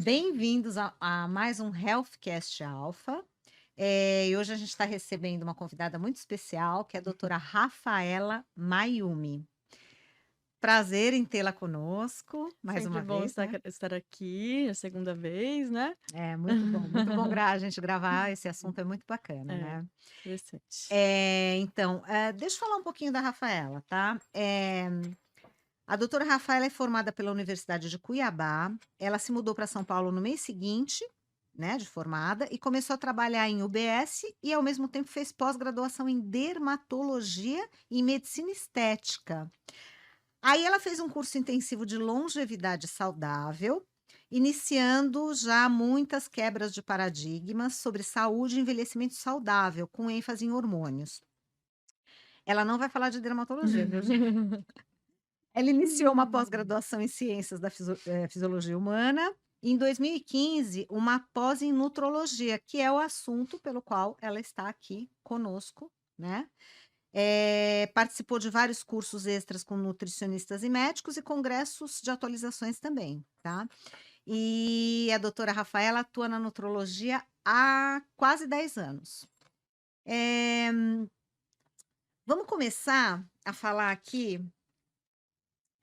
Bem-vindos a mais um Healthcast Alpha. E hoje a gente está recebendo uma convidada muito especial, que é a doutora Rafaela Mayumi. Prazer em tê-la conosco, mais Sempre uma bom vez, né? estar aqui, a segunda vez, né. É muito bom a gente gravar, esse assunto é muito bacana, É, né? interessante. Deixa eu falar um pouquinho da Rafaela, tá? A doutora Rafaela é formada pela Universidade de Cuiabá. Ela se mudou para São Paulo no mês seguinte, né, de formada, e começou a trabalhar em UBS e, ao mesmo tempo, fez pós-graduação em dermatologia e medicina estética. Aí ela fez um curso intensivo de longevidade saudável, iniciando já muitas quebras de paradigmas sobre saúde e envelhecimento saudável, com ênfase em hormônios. Ela não vai falar de dermatologia, viu, gente? Ela iniciou uma pós-graduação em ciências da fisiologia humana, e em 2015 uma pós em nutrologia, que é o assunto pelo qual ela está aqui conosco, né. Participou de vários cursos extras com nutricionistas e médicos e congressos de atualizações também, tá. E a doutora Rafaela atua na nutrologia há quase 10 anos. Eh, Vamos começar a falar aqui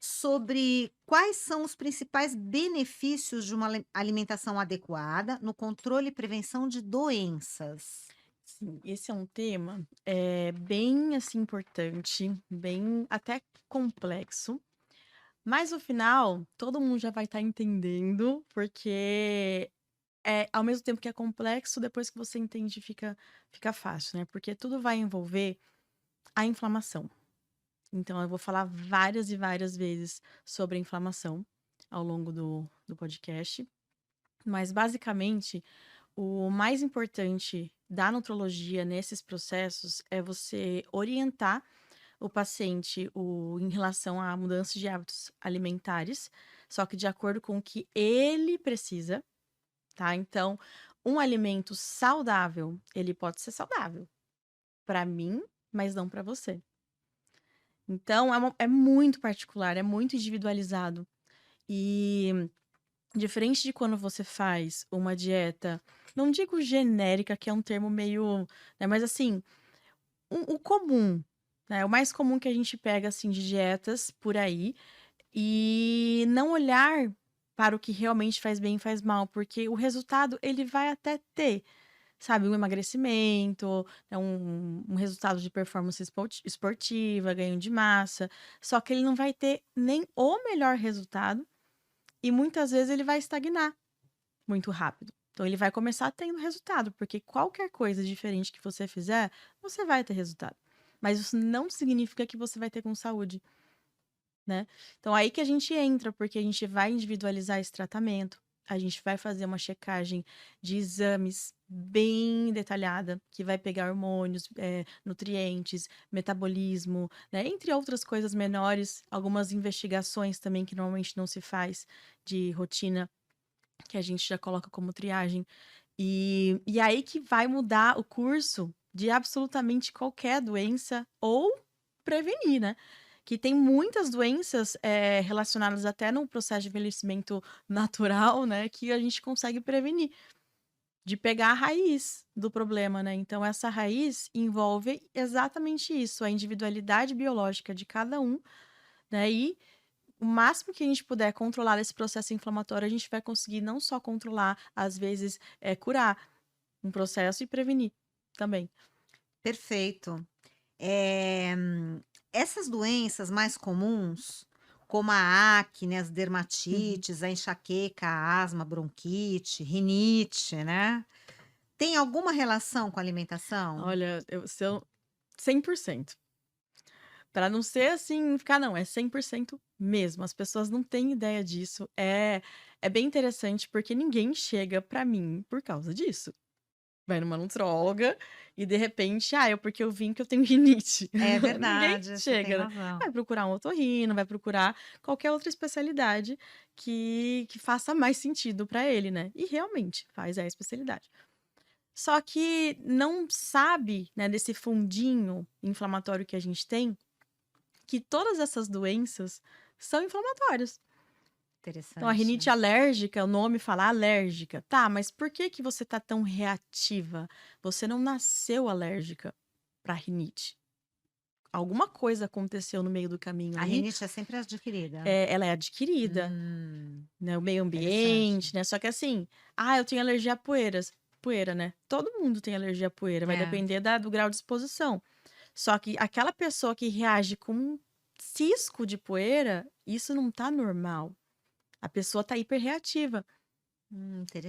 sobre quais são os principais benefícios de uma alimentação adequada no controle e prevenção de doenças. Sim, esse é um tema, bem, assim, importante, bem até complexo, mas no final todo mundo já vai estar entendendo, porque, ao mesmo tempo que é complexo, depois que você entende fica fácil, né, porque tudo vai envolver a inflamação. Então eu vou falar várias e várias vezes sobre a inflamação ao longo do podcast, mas basicamente o mais importante da nutrologia nesses processos é você orientar o paciente em relação à mudança de hábitos alimentares, só que de acordo com o que ele precisa, tá? Então, um alimento saudável, ele pode ser saudável para mim, mas não para você. Então, é muito particular, é muito individualizado. E diferente de quando você faz uma dieta, não digo genérica, que é um termo meio, né, mas assim, o comum, né, o mais comum que a gente pega, assim, de dietas por aí, e não olhar para o que realmente faz bem e faz mal, porque o resultado ele vai até ter, sabe, um emagrecimento, um resultado de performance esportiva, ganho de massa, só que ele não vai ter nem o melhor resultado e muitas vezes ele vai estagnar muito rápido. Então ele vai começar tendo resultado, porque qualquer coisa diferente que você fizer, você vai ter resultado. Mas isso não significa que você vai ter com saúde, né? Então aí que a gente entra, porque a gente vai individualizar esse tratamento, a gente vai fazer uma checagem de exames bem detalhada, que vai pegar hormônios, nutrientes, metabolismo, né? Entre outras coisas menores, algumas investigações também que normalmente não se faz de rotina que a gente já coloca como triagem. E aí que vai mudar o curso de absolutamente qualquer doença ou prevenir, né? Que tem muitas doenças relacionadas até no processo de envelhecimento natural, né? Que a gente consegue prevenir, de pegar a raiz do problema, né? Então, essa raiz envolve exatamente isso, a individualidade biológica de cada um, né? E o máximo que a gente puder controlar esse processo inflamatório, a gente vai conseguir não só controlar, às vezes, curar um processo e prevenir também. Perfeito. Eh, Essas doenças mais comuns, como a acne, as Uhum. dermatites, a enxaqueca, a asma, bronquite, rinite, né? Tem alguma relação com a alimentação? Olha, eu sou 100%. Para não ser assim, ficar não, é 100% mesmo, as pessoas não têm ideia disso. É bem interessante, porque ninguém chega para mim por causa disso. Vai numa nutróloga e de repente: "Ah, é porque eu vim que eu tenho rinite". É Ninguém verdade, você tem chega, né. razão. Vai procurar um otorrino, vai procurar qualquer outra especialidade que faça mais sentido para ele, né. E realmente faz, é a especialidade. Só que não sabe, né, desse fundinho inflamatório que a gente tem, que todas essas doenças são inflamatórias. Então, a rinite Interessante. alérgica, o nome fala alérgica. Tá, mas por que que você tá tão reativa? Você não nasceu alérgica pra rinite. Alguma coisa aconteceu no meio do caminho A ali, rinite é sempre adquirida? ela é adquirida, Hum, né, o meio interessante. ambiente, né, só que assim, eu tenho alergia a poeira, né, todo mundo tem alergia a poeira, vai É, depender do grau de exposição. Só que aquela pessoa que reage com um cisco de poeira, isso não tá normal, a pessoa tá hiperreativa.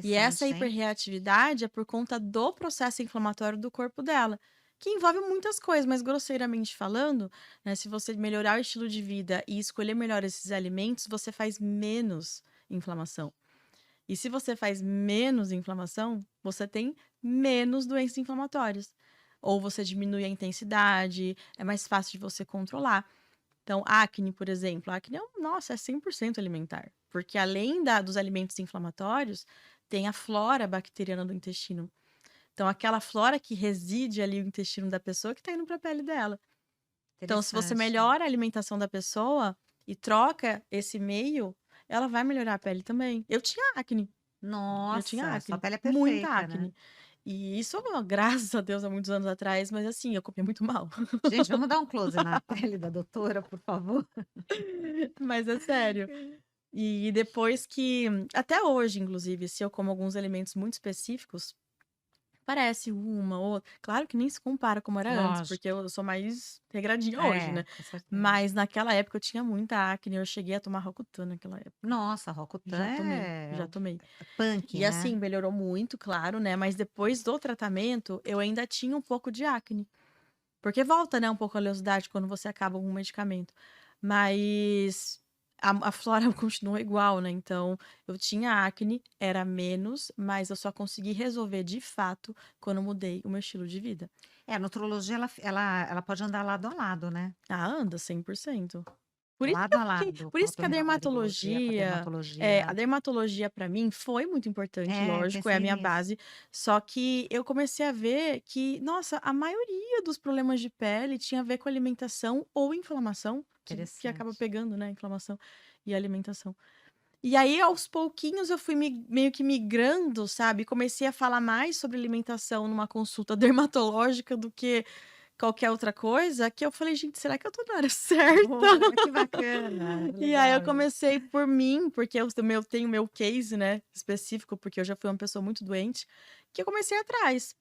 E essa interessante, hein? hiperreatividade é por conta do processo inflamatório do corpo dela, que envolve muitas coisas, mas grosseiramente falando, né, se você melhorar o estilo de vida e escolher melhor esses alimentos, você faz menos inflamação. E se você faz menos inflamação, você tem menos doenças inflamatórias. Ou você diminui a intensidade, é mais fácil de você controlar. Então, acne, por exemplo, acne nossa, é 100% alimentar, porque além dos alimentos inflamatórios, tem a flora bacteriana do intestino. Então, aquela flora que reside ali no intestino da pessoa que está indo para a pele dela. Então, se você Interessante. melhora a alimentação da pessoa e troca esse meio, ela vai melhorar a pele também. Eu tinha Nossa, sua acne, pele é muita perfeita, né? acne. E isso, graças a Deus, há muitos anos atrás, mas assim, eu comia muito mal. Gente, vamos dar um close na pele da doutora, por favor? Mas é sério. E depois que até hoje, inclusive, se eu como alguns alimentos muito específicos, parece uma ou outra claro que nem se compara como era antes, porque Lógico. eu sou mais regradinha hoje, né. É, com certeza. Mas naquela época eu tinha muita acne, eu cheguei a tomar Rocutan naquela época. Nossa, Rocutan Já tomei. é punk, E né? assim, melhorou muito, claro, né, mas depois do tratamento, eu ainda tinha um pouco de acne. Porque volta, né, um pouco a oleosidade quando você acaba um medicamento. Mas a flora continua igual, né, então eu tinha acne, era menos, mas eu só consegui resolver de fato quando eu mudei o meu estilo de vida. É, a nutrologia ela pode andar lado a lado, né? Anda 100%. Por isso que Lado eu a fiquei lado por com a isso que otorrinolaringologia, com a a dermatologia. dermatologia para mim foi muito importante, É, lógico, é a pensei minha nisso. base, só que eu comecei a ver que, nossa, a maioria dos problemas de pele tinha a ver com alimentação ou inflamação, que acaba Interessante. pegando, né, inflamação e alimentação. E aí, aos pouquinhos, eu fui meio que migrando, sabe, comecei a falar mais sobre alimentação numa consulta dermatológica do que qualquer outra coisa, que eu falei: "Gente, será que eu tô na área certa?". Boa, que bacana, E aí eu legal isso. comecei por mim, porque eu também eu tenho meu case, né, específico, porque eu já fui uma pessoa muito doente, que eu comecei atrás.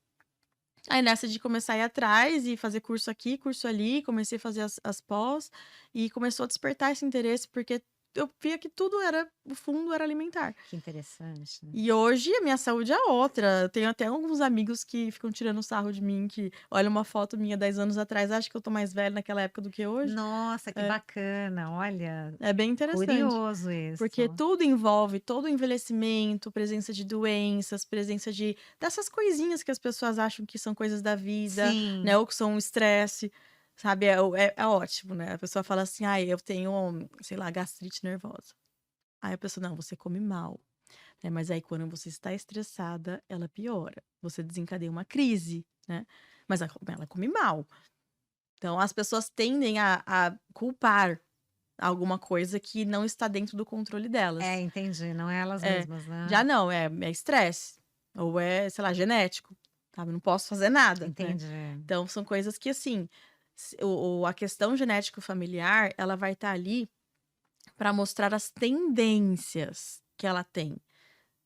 Aí nessa de começar a ir atrás e fazer curso aqui, curso ali, comecei a fazer as pós, e começou a despertar esse interesse, porque eu via que tudo era o fundo era alimentar. Que interessante, né. E hoje a minha saúde é outra. Eu tenho até alguns amigos que ficam tirando sarro de mim, que olham uma foto minha 10 anos atrás, acha que eu tô mais velha naquela época do que hoje. Nossa, que É, bacana, olha, é bem interessante. curioso Porque isso. tudo envolve todo o envelhecimento, presença de doenças, presença dessas coisinhas que as pessoas acham que são coisas da vida, né, Sim, ou que são um estresse, sabe, é ótimo, né, a pessoa fala assim: "Ai, eu tenho, sei lá, gastrite nervosa". Aí a pessoa: "Não, você come mal", né, mas aí quando você está estressada, ela piora, você desencadeia uma crise, né, mas ela come mal. Então as pessoas tendem a culpar alguma coisa que não está dentro do controle é, delas. entendi, não é elas É, mesmas, né. já não, é estresse, ou é, sei lá, genético, sabe, não posso fazer nada, né. Entendi, Então são coisas que, assim, a questão genético-familiar, ela vai estar ali para mostrar as tendências que ela tem,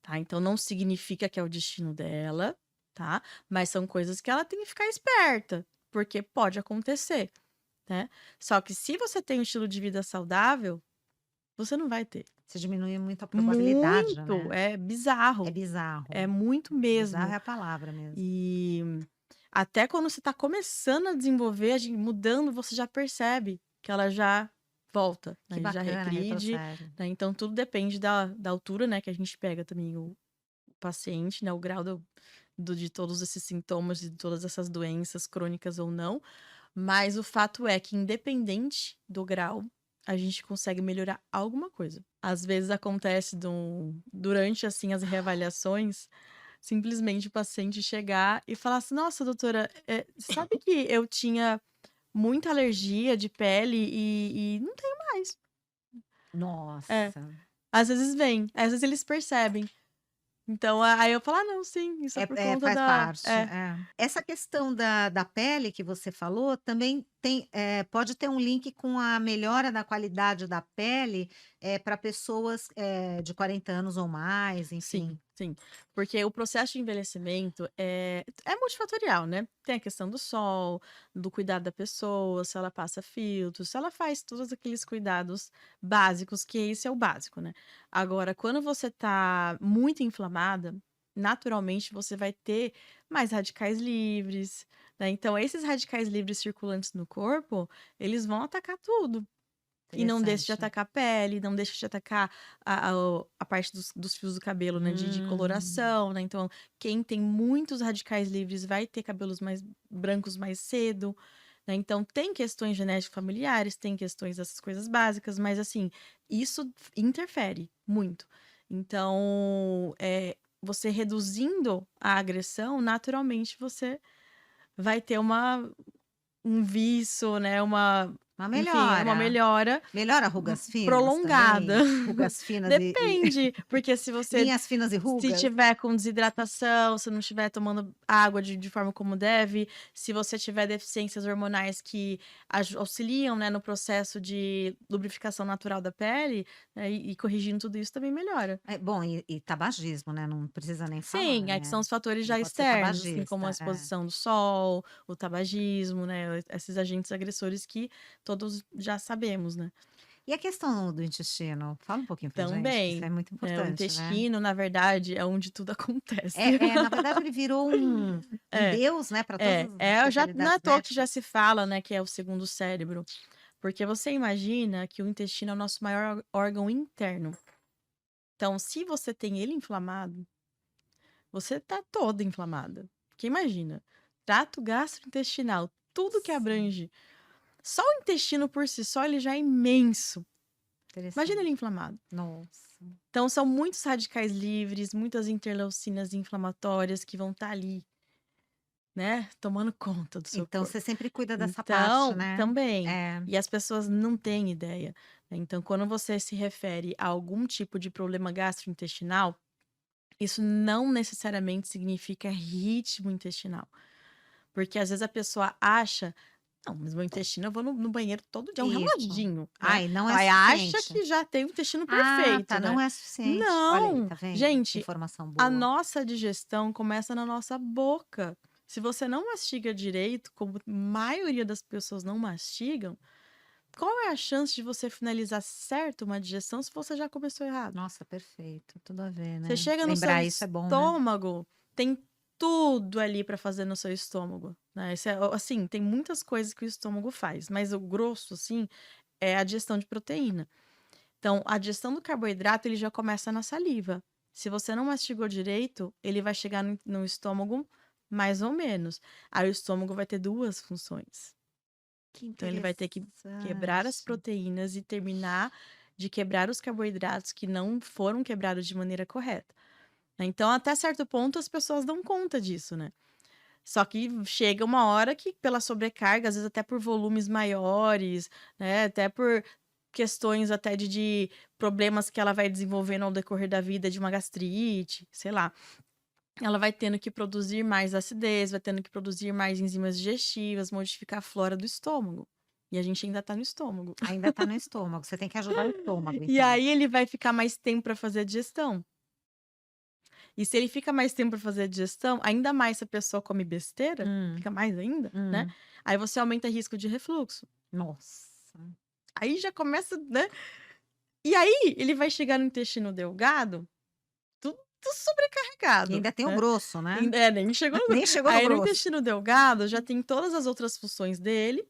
tá. Então não significa que é o destino dela, tá, mas são coisas que ela tem que ficar esperta, porque pode acontecer, né. Só que se você tem um estilo de vida saudável, você não vai ter. você diminui muito a probabilidade, Muito, né. É é bizarro, muito bizarro mesmo. é a palavra mesmo. E até quando você tá começando a desenvolver, mudando, você já percebe que ela já volta, Que né, já bacana, regride, retrocede. né, então tudo depende da altura, né, que a gente pega também o paciente, né, o grau de todos esses sintomas, de todas essas doenças crônicas ou não, mas o fato é que independente do grau, a gente consegue melhorar alguma coisa. Às vezes acontece durante, assim, as reavaliações, simplesmente o paciente chegar e falar assim: "Nossa, doutora, sabe que eu tinha muita alergia de pele e não tenho mais". É. Nossa, Às vezes vem, às vezes eles percebem. Então, aí eu falo: "Ah, não, sim, isso é por conta Faz da". parte, é. Essa questão da pele que você falou também tem, pode ter um link com a melhora da qualidade da pele, para pessoas, de 40 anos ou mais, Sim, enfim. sim. Porque o processo de envelhecimento é multifatorial, né. Tem a questão do sol, do cuidado da pessoa, se ela passa filtro, se ela faz todos aqueles cuidados básicos, que esse é o básico, né. Agora, quando você tá muito inflamada, naturalmente você vai ter mais radicais livres, né. Então esses radicais livres circulantes no corpo, eles vão atacar tudo. E não deixa de Interessante. atacar a pele, não deixa de atacar a parte dos fios do cabelo, né, de Hum. coloração, né, então quem tem muitos radicais livres vai ter cabelos mais brancos mais cedo, né, então tem questões genéticas familiares, tem questões dessas coisas básicas, mas assim, isso interfere muito. Então, você reduzindo a agressão, naturalmente você vai ter um viço, né, Uma enfim, uma melhora. melhora Melhora rugas finas prolongada. também? Rugas finas e Depende, porque linhas finas e se rugas? tiver com desidratação, se não estiver tomando água de forma como deve, se você tiver deficiências hormonais que auxiliam, né, no processo de lubrificação natural da pele, né, e corrigindo tudo isso também melhora. É, bom, e tabagismo, né, não precisa nem falar, Sim, é que são né. os fatores Não já pode ser externos, assim como a tabagista, é. exposição do sol, o tabagismo, né, esses agentes agressores que todos já sabemos, né. E a questão do intestino? Fala um pouquinho pra gente, que isso é Também, muito o importante, né. intestino, na verdade, é onde tudo acontece. Na verdade ele virou um É, deus, né, para todas as já não é à especialidades toa que já médicas. se fala, né, que é o segundo cérebro, porque você imagina que o intestino é o nosso maior órgão interno. Então, se você tem ele inflamado, você tá toda inflamada. Porque imagina, trato gastrointestinal, tudo que Sim, abrange, só o intestino por si só, ele já é imenso. Imagina ele interessante. inflamado. Nossa. Então são muitos radicais livres, muitas interleucinas inflamatórias que vão estar ali, né, tomando conta do seu Então corpo. você sempre cuida dessa parte, Então, né. também, É. e as pessoas não têm ideia, né, então quando você se refere a algum tipo de problema gastrointestinal, isso não necessariamente significa ritmo intestinal, porque às vezes a pessoa acha: "Não, mas meu intestino eu vou no banheiro todo dia, é um Isso. reloginho", né. Ai, não é Aí acha suficiente. que já tem o intestino Ah, perfeito, tá, né. não é suficiente. Olha aí, Não, tá vendo? Que gente, informação a boa. nossa digestão começa na nossa boca. Se você não mastiga direito, como a maioria das pessoas não mastigam, qual é a chance de você finalizar certo uma digestão se você já começou errado? Nossa, perfeito, tudo a ver, Você né. chega no seu Lembrar isso é bom, né. estômago, tem tudo ali para fazer no seu estômago, né. Isso assim, tem muitas coisas que o estômago faz, mas o grosso, assim, é a digestão de proteína. Então, a digestão do carboidrato, ele já começa na saliva. Se você não mastigou direito, ele vai chegar no estômago mais ou menos. Aí o estômago vai ter 2 funções. Que Então ele vai ter que quebrar as interessante. proteínas e terminar de quebrar os carboidratos que não foram quebrados de maneira correta, né. Então, até certo ponto, as pessoas dão conta disso, né. Só que chega uma hora que, pela sobrecarga, às vezes até por volumes maiores, né, até por questões até de problemas que ela vai desenvolvendo ao decorrer da vida, de uma gastrite, sei lá, ela vai tendo que produzir mais acidez, vai tendo que produzir mais enzimas digestivas, modificar a flora do estômago. E a gente ainda tá no estômago. Ainda tá no estômago, você tem que ajudar o estômago E então. aí ele vai ficar mais tempo para fazer a digestão. E se ele fica mais tempo para fazer a digestão, ainda mais se a pessoa come besteira, Hum, fica mais ainda, né, hum. aí você aumenta risco de refluxo. Nossa. Aí já começa, né, e aí ele vai chegar no intestino delgado, tudo E sobrecarregado, ainda tem o né. grosso, né. Nem chegou no Nem chegou no aí no grosso. intestino delgado já tem todas as outras funções dele,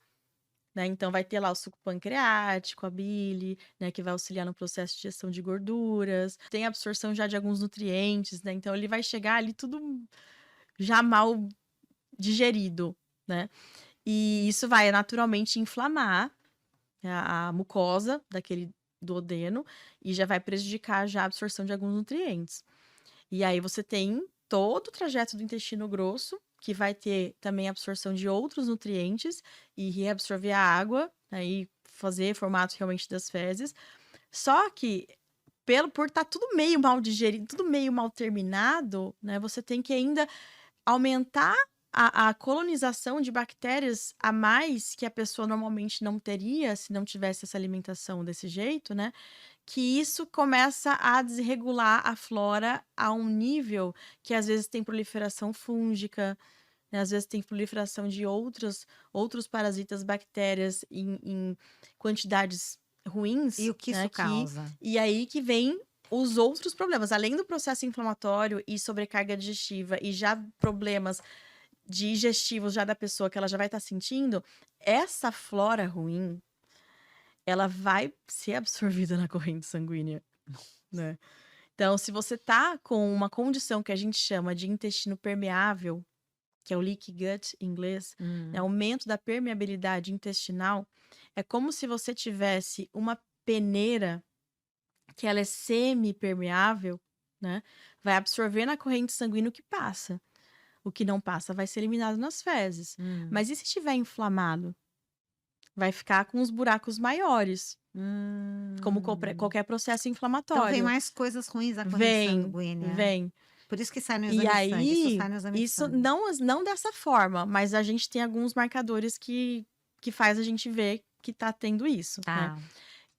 né, então vai ter lá o suco pancreático, a bile, né, que vai auxiliar no processo de digestão de gorduras, tem a absorção já de alguns nutrientes, né, então ele vai chegar ali tudo já mal digerido, né. E isso vai naturalmente inflamar a mucosa daquele duodeno e já vai prejudicar já a absorção de alguns nutrientes. E aí você tem todo o trajeto do intestino grosso, que vai ter também absorção de outros nutrientes e reabsorver a água, aí fazer formato realmente das fezes. Só que por estar tudo meio mal digerido, tudo meio mal terminado, né? Você tem que ainda aumentar a colonização de bactérias a mais que a pessoa normalmente não teria se não tivesse essa alimentação desse jeito, né? Que isso começa a desregular a flora a um nível que às vezes tem proliferação fúngica, né? Às vezes tem proliferação de outros parasitas, bactérias em quantidades ruins, E o que né? isso causa? E aí que vem os outros problemas, além do processo inflamatório e sobrecarga digestiva e já problemas digestivos já da pessoa que ela já vai estar sentindo, essa flora ruim, ela vai ser absorvida na corrente sanguínea, né? Então, se você tá com uma condição que a gente chama de intestino permeável, que é o leaky gut em inglês, né, aumento da permeabilidade intestinal, é como se você tivesse uma peneira que ela é semi-permeável, né? Vai absorver na corrente sanguínea o que passa. O que não passa vai ser eliminado nas fezes. Mas e se estiver inflamado? Vai ficar com os buracos maiores, como qualquer processo Então vem inflamatório. mais coisas ruins à corrente Vem, sanguínea. vem. Por isso que sai no E exame de sangue. Isso aí, sai no exame de isso sangue. não dessa forma, mas a gente tem alguns marcadores que faz a gente ver que tá tendo isso, né? Tá.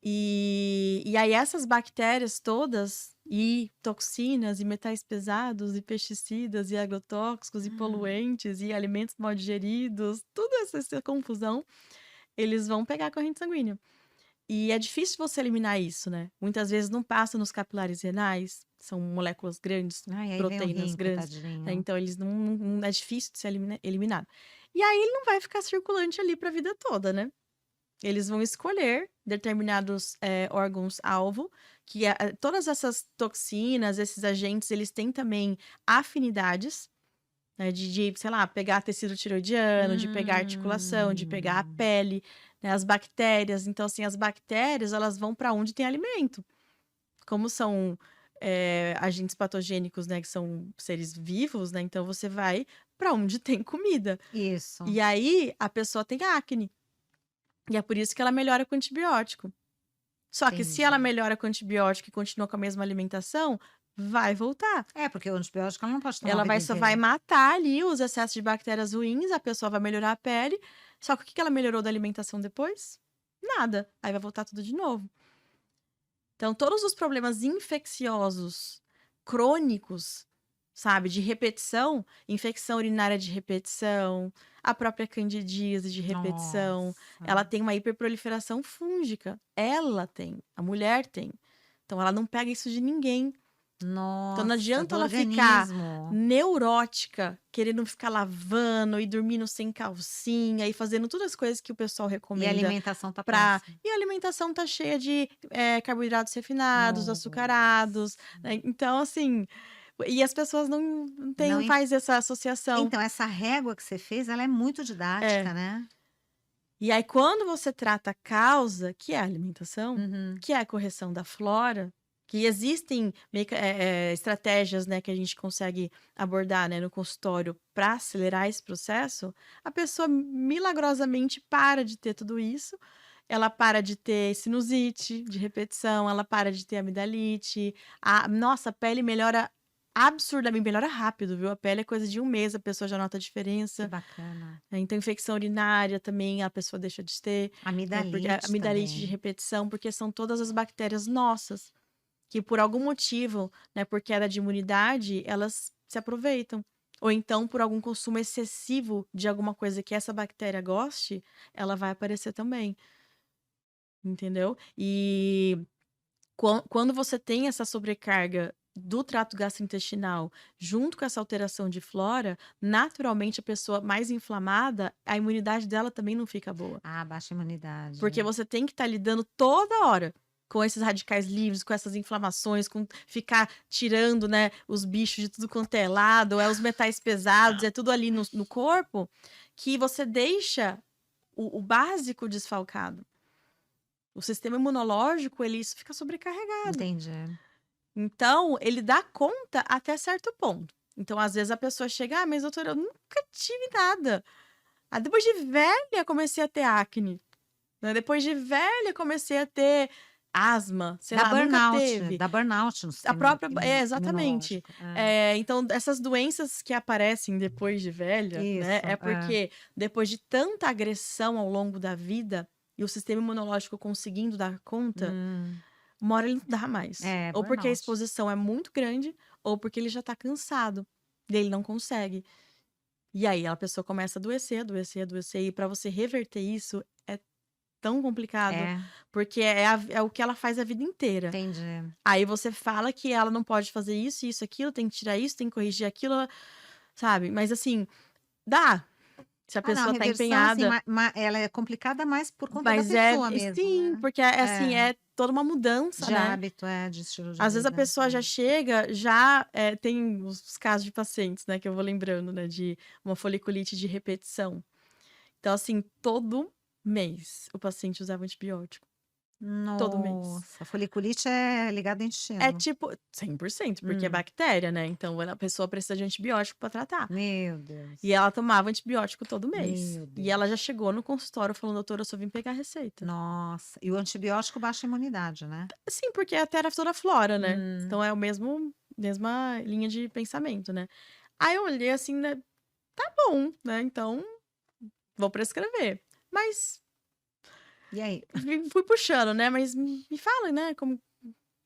E aí essas bactérias todas, e toxinas, e metais pesados, e pesticidas, e agrotóxicos, e poluentes, e alimentos mal digeridos, toda essa confusão, eles vão pegar a corrente sanguínea. E é difícil você eliminar isso, né? Muitas vezes não passa nos capilares renais, são moléculas grandes, Ai, aí vem o proteínas rim, grandes, né? coitadinho. Então eles não é difícil de ser eliminado. E aí ele não vai ficar circulante ali para a vida toda, né? Eles vão escolher determinados órgãos-alvo, que todas essas toxinas, esses agentes, eles têm também afinidades, né, sei lá, pegar tecido tiroidiano, de pegar articulação, de pegar a pele, né, as bactérias. Então, assim, as bactérias, elas vão para onde tem alimento. Como são agentes patogênicos, né, que são seres vivos, né, então você vai para onde tem comida. Isso. E aí, a pessoa tem acne. E é por isso que ela melhora com antibiótico. Só que se ela Entendi. melhora com antibiótico e continua com a mesma alimentação, vai voltar. É, porque o antibiótico ela não pode tomar a Ela vida só inteira. vai matar ali os excessos de bactérias ruins, a pessoa vai melhorar a pele. Só que o que ela melhorou da alimentação depois? Nada. Aí vai voltar tudo de novo. Então, todos os problemas infecciosos crônicos, sabe, de repetição, infecção urinária de repetição, a própria candidíase de repetição, ela Nossa. tem uma hiperproliferação fúngica. Ela tem, a mulher tem. Então, ela não pega isso de ninguém. Então, não Nossa, adianta do ela ficar organismo. neurótica, querendo ficar lavando e dormindo sem calcinha e fazendo todas as coisas que o pessoal E a recomenda. alimentação tá Pra... péssima. E a alimentação tá cheia de carboidratos refinados, Nossa. açucarados, né? Então, assim, e as pessoas Não en faz essa associação. Então essa régua que você fez, ela é muito É. didática, né? E aí, quando você trata a causa, que é a alimentação, Uhum. que é a correção da flora, que existem estratégias, né, que a gente consegue abordar, né, no consultório para acelerar esse processo, a pessoa milagrosamente para de ter tudo isso, ela para de ter sinusite de repetição, ela para de ter amidalite, nossa, a pele melhora absurdamente, melhora rápido, viu? A pele é coisa de um mês, a pessoa já nota a Que diferença. bacana. Então, infecção urinária também a pessoa deixa de ter, né? Porque a Amidalite amidalite de também. repetição, porque são todas as bactérias nossas que por algum motivo, né, por queda de imunidade, elas se aproveitam. Ou então, por algum consumo excessivo de alguma coisa que essa bactéria goste, ela vai aparecer também. Entendeu? E quando você tem essa sobrecarga do trato gastrointestinal junto com essa alteração de flora, naturalmente a pessoa mais inflamada, a imunidade dela também não fica boa. Ah, baixa imunidade. Porque você tem que estar lidando toda hora com esses radicais livres, com essas inflamações, com ficar tirando, né, os bichos de tudo quanto é lado, os metais pesados, é tudo ali no corpo, que você deixa o básico desfalcado. O sistema imunológico, ele fica sobrecarregado. Entendi. Então, ele dá conta até certo ponto. Então, às vezes a pessoa chega, mas doutora, eu nunca tive nada. Depois de velha, comecei a ter acne. Né? Depois de velha, comecei a ter asma, sei Dá lá, nunca burnout, teve. dá burnout no A sistema própria exatamente. imunológico. É. Então essas doenças que aparecem depois de velha, né, Isso, é é. porque depois de tanta agressão ao longo da vida, e o sistema imunológico conseguindo dar conta, Hum. uma hora ele não dá mais. É, Ou porque a burnout. exposição é muito grande, ou porque ele já tá cansado, e ele não consegue. E aí a pessoa começa a adoecer, adoecer, adoecer, e pra você reverter isso é tão complicado, É, porque é o que ela faz a vida inteira. entendi. Aí você fala que ela não pode fazer isso, aquilo, tem que tirar isso, tem que corrigir aquilo, sabe. Mas assim, dá, se a Ah, não, a pessoa tá reversão, assim, empenhada, ela é complicada mais por conta da mas é pessoa mesmo, sim, né. porque é assim, É, é toda uma mudança, de né. hábito, de estilo de Às vezes a vida. pessoa já chega, já, tem os casos de pacientes, né, que eu vou lembrando, né, de uma foliculite de repetição. Então assim, todo mês o paciente usava antibiótico, todo mês. Nossa, foliculite é ligado ao É intestino. tipo 100% porque é Hum, bactéria, né, então a pessoa precisa de antibiótico pra tratar. meu E Deus, ela tomava antibiótico todo mês. meu E ela Deus. já chegou no consultório falando: "Doutora, eu só vim pegar a receita". Nossa, e o antibiótico baixa a imunidade, né? Sim, porque até era toda a flora, né. Hum. Então é o mesmo mesma linha de pensamento, né. Aí eu olhei assim, né, tá bom, né, então vou prescrever. Mas E aí? fui puxando, né, mas me fala, né, como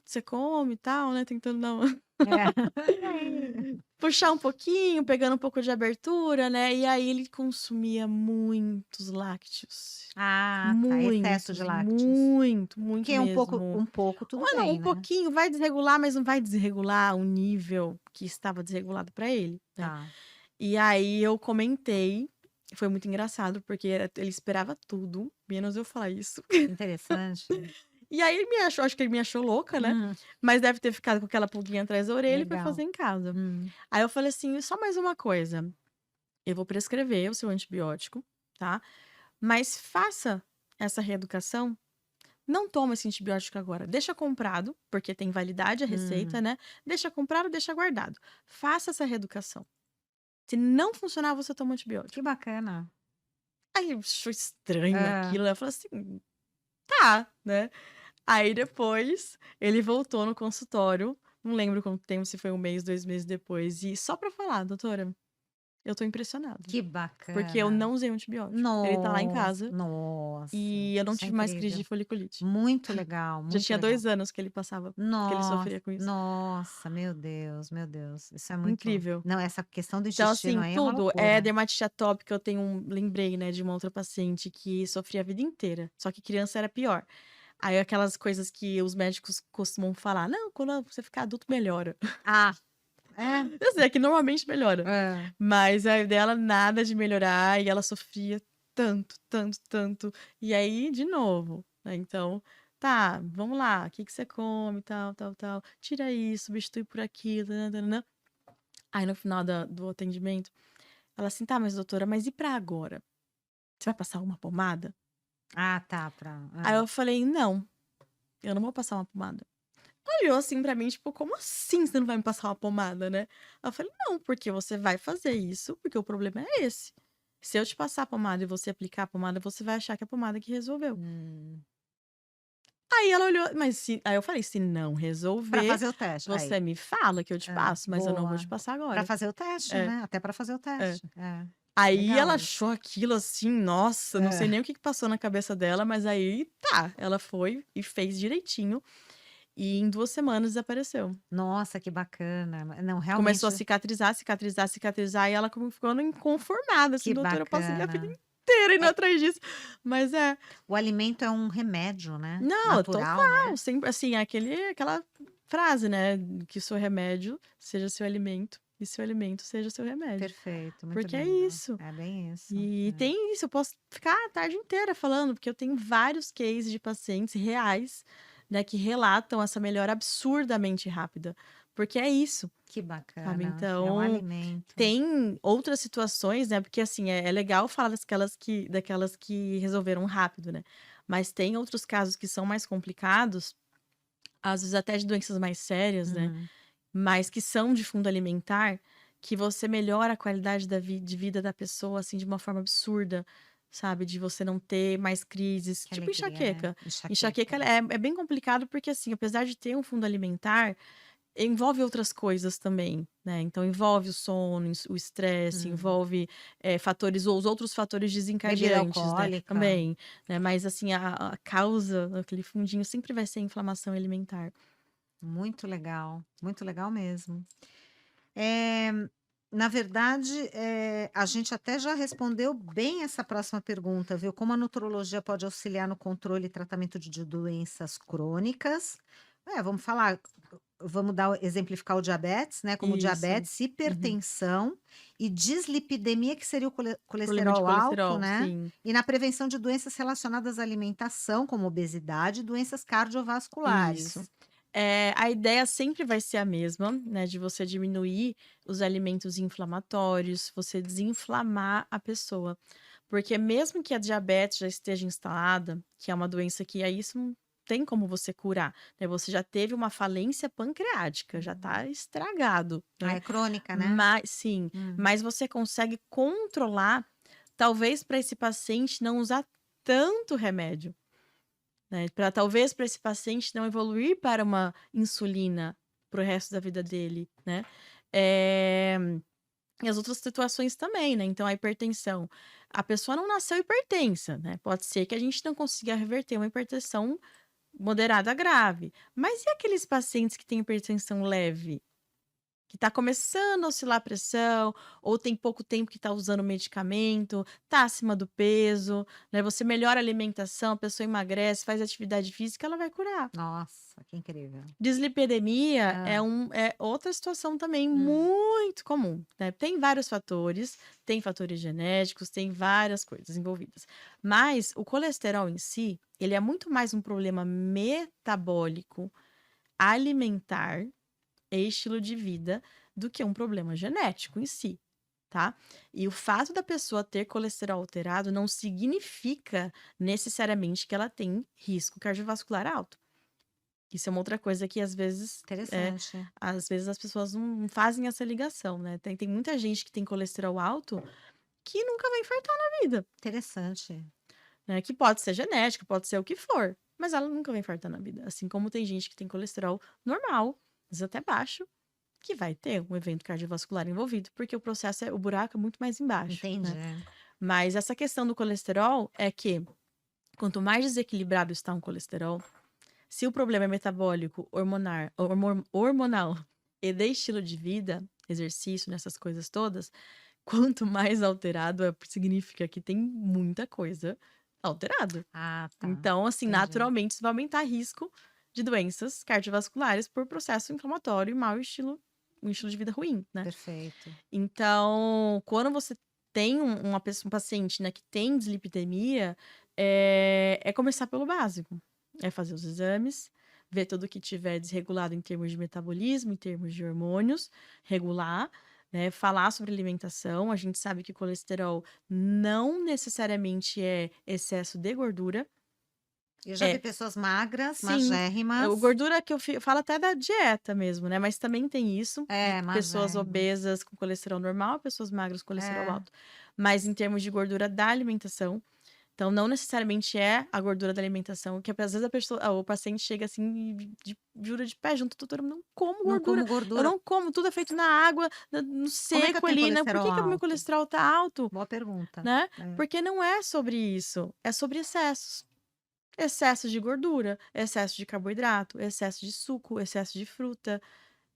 você come e tal, né, tentando dar uma É. E aí? puxar um pouquinho, pegando um pouco de abertura, né, e aí ele consumia muitos lácteos. Ah, tá, excesso de Muitos, lácteos. muito, muito Que um pouco mesmo. um pouco tudo Ah, não, bem, um né? pouquinho vai desregular, mas não vai desregular o nível que estava desregulado para ele, né. Tá, E aí eu comentei, foi muito engraçado, porque ele esperava tudo, menos eu falar isso. interessante. E aí ele me achou, acho que ele me achou louca, né, Hum, mas deve ter ficado com aquela pulguinha atrás da orelha e foi legal. fazer em casa. Hum. Aí eu falei assim: "Só mais uma coisa, eu vou prescrever o seu antibiótico, tá, mas faça essa reeducação. Não toma esse antibiótico agora, deixa comprado, porque tem validade a receita, Hum. né, deixa comprado, deixa guardado. Faça essa reeducação. Se não funcionar, você toma Que antibiótico". bacana. Aí ele achou estranho Hã. aquilo, né, eu falei assim: "Tá", né. Aí depois ele voltou no consultório, não lembro quanto tempo, se foi 1 mês, 2 meses depois, e só pra falar: "Doutora, eu tô impressionado, Que porque eu bacana. não usei o antibiótico. Ele tá lá em Nossa, casa nossa, e eu não isso é tive mais crise incrível. de foliculite". Muito legal, Já muito tinha legal. 2 anos que ele Nossa, sofria com isso. nossa, meu Deus, isso é muito Incrível. não, essa questão do Então, intestino assim, aí é uma tudo é loucura. dermatite atópica. Eu tenho lembrei, né, de uma outra paciente que sofria a vida inteira, só que criança era pior. Aí aquelas coisas que os médicos costumam falar: "Não, quando você ficar adulto melhora". Ah, é? Eu sei, é que normalmente melhora, Hã. mas aí dela nada de melhorar e ela sofria tanto, tanto, tanto. E aí, de novo, né, então: "Tá, vamos lá, o que que você come, tal, tal, tal, tira isso, substitui por aquilo, nã-nã-nã". Aí no final do atendimento, ela assim: "Tá, mas doutora, mas e pra agora? Você vai passar uma pomada?". Ah, tá, Aí eu falei: "Não, eu não vou passar uma pomada". Olhou assim pra mim, tipo: "Como assim você não vai me passar uma pomada, né?". Aí eu falei: "Não, porque você vai fazer isso, porque o problema é esse. Se eu te passar a pomada e você aplicar a pomada, você vai achar que é a pomada que resolveu". Hum. Aí ela olhou, mas se aí eu falei: "Se não Pra resolver, fazer o teste, aí. você me fala que eu te passo, mas eu não vou Boa. te passar Pra agora". fazer o teste, É, né, até pra fazer o é. teste. É, Aí ela legal isso. achou aquilo assim, nossa, não sei Hã. nem o que que passou na cabeça dela, mas aí tá, ela foi e fez direitinho, e em 2 semanas desapareceu. Nossa, que bacana. Não, Começou a realmente, cicatrizar, cicatrizar, cicatrizar, e ela ficando inconformada, assim: que "Doutora, eu passei minha vida bacana. inteira indo É, atrás disso". Mas é. o alimento é um remédio, né, Não, natural, total, né. sempre assim, aquela frase, né, que seu remédio seja seu alimento e seu alimento seja seu remédio. Perfeito, muito Porque é lindo. isso. É bem isso. E É. tem isso, eu posso ficar a tarde inteira falando, porque eu tenho vários cases de pacientes reais, né, que relatam essa melhora absurdamente rápida, porque é isso, Que sabe. bacana. É o Então, alimento. tem outras situações, né, porque assim, é legal falar daquelas que resolveram rápido, né, mas tem outros casos que são mais complicados, às vezes até de doenças mais sérias, né, Uhum. mas que são de fundo alimentar, que você melhora a qualidade de vida da pessoa, assim, de uma forma absurda. sabe? De você não ter mais crises, Que tipo alegria, né? enxaqueca. Enxaqueca. Enxaqueca é bem complicado porque, assim, apesar de ter um fundo alimentar, envolve outras coisas também, né, então envolve o sono, o estresse, Hum. envolve, fatores ou os outros fatores Bebida desencadeantes, né, alcoólica. também, né, mas assim a causa, aquele fundinho sempre vai ser inflamação alimentar. Muito legal mesmo. Eh, na verdade, a gente até já respondeu bem essa próxima pergunta, viu? Como a nutrologia pode auxiliar no controle e tratamento de doenças crônicas. Vamos falar, vamos exemplificar o diabetes, né? Como Isso. diabetes, Uhum. hipertensão e dislipidemia, que seria o Problema de colesterol alto, colesterol, né? sim. E na prevenção de doenças relacionadas à alimentação, como obesidade e doenças Isso. cardiovasculares. A ideia sempre vai ser a mesma, né, de você diminuir os alimentos inflamatórios, você desinflamar a pessoa. Porque mesmo que a diabetes já esteja instalada, que é uma doença que aí isso não tem como você curar, né, você já teve uma falência pancreática, já Uhum. está estragado, Ah, né. é crônica, né? Mas sim, Hum. mas você consegue controlar, talvez para esse paciente não usar tanto remédio. Né, para talvez para esse paciente não evoluir para uma insulina para o resto da vida dele, né. Eh, e as outras situações também, né, então a hipertensão, a pessoa não nasceu hipertensa, né, pode ser que a gente não consiga reverter uma hipertensão moderada a grave, mas e aqueles pacientes que têm hipertensão leve? Que está começando a oscilar a pressão, ou tem pouco tempo que está usando medicamento, está acima do peso, né, você melhora a alimentação, a pessoa emagrece, faz atividade física, ela vai curar. Nossa, que incrível. Dislipidemia Hã. é outra situação também Hum. muito comum, né, tem vários fatores, tem fatores genéticos, tem várias coisas envolvidas. Mas o colesterol em si, ele é muito mais um problema metabólico, alimentar e estilo de vida do que um problema genético em si, tá? E o fato da pessoa ter colesterol alterado não significa necessariamente que ela tem risco cardiovascular alto. Isso é uma outra coisa que é, Interessante, às vezes as pessoas não fazem essa ligação, né? Tem muita gente que tem colesterol alto que nunca vai infartar na vida, interessante. né? Que pode ser genético, pode ser o que for, mas ela nunca vai infartar na vida. Assim como tem gente que tem colesterol normal, às vezes até baixo, que vai ter um evento cardiovascular envolvido, porque o buraco é muito mais embaixo, Entendi. né. Mas essa questão do colesterol é que, quanto mais desequilibrado está um colesterol, se o problema é metabólico, hormonal e de estilo de vida, exercício, nessas coisas todas, quanto mais alterado significa que tem muita coisa alterada. Ah, tá. Então, assim, Entendi. naturalmente isso vai aumentar risco de doenças cardiovasculares por processo inflamatório e um estilo de vida ruim, né. Perfeito. Então, quando você tem um paciente, né, que tem dislipidemia, é começar pelo básico, é fazer os exames, ver tudo que tiver desregulado em termos de metabolismo, em termos de hormônios, regular, né, falar sobre alimentação. A gente sabe que colesterol não necessariamente é excesso de gordura. Eu já vi É, pessoas magras, sim, o magérrimas. gordura que eu falo até da dieta mesmo, né, mas também tem isso, de É, pessoas magérrimas. obesas com colesterol normal, pessoas magras com colesterol É. alto. Mas em termos de gordura da alimentação, então não necessariamente é a gordura da alimentação, que às vezes o paciente chega assim e jura de pé junto: "Doutora, eu não como Não gordura, como eu gordura. não como, tudo é feito na água, no Como é que eu seco tenho ali, né, por colesterol que que o meu alto? colesterol tá alto?", Boa pergunta. né, É. porque não é sobre isso, é sobre excessos. Excesso de gordura, excesso de carboidrato, excesso de suco, excesso de fruta,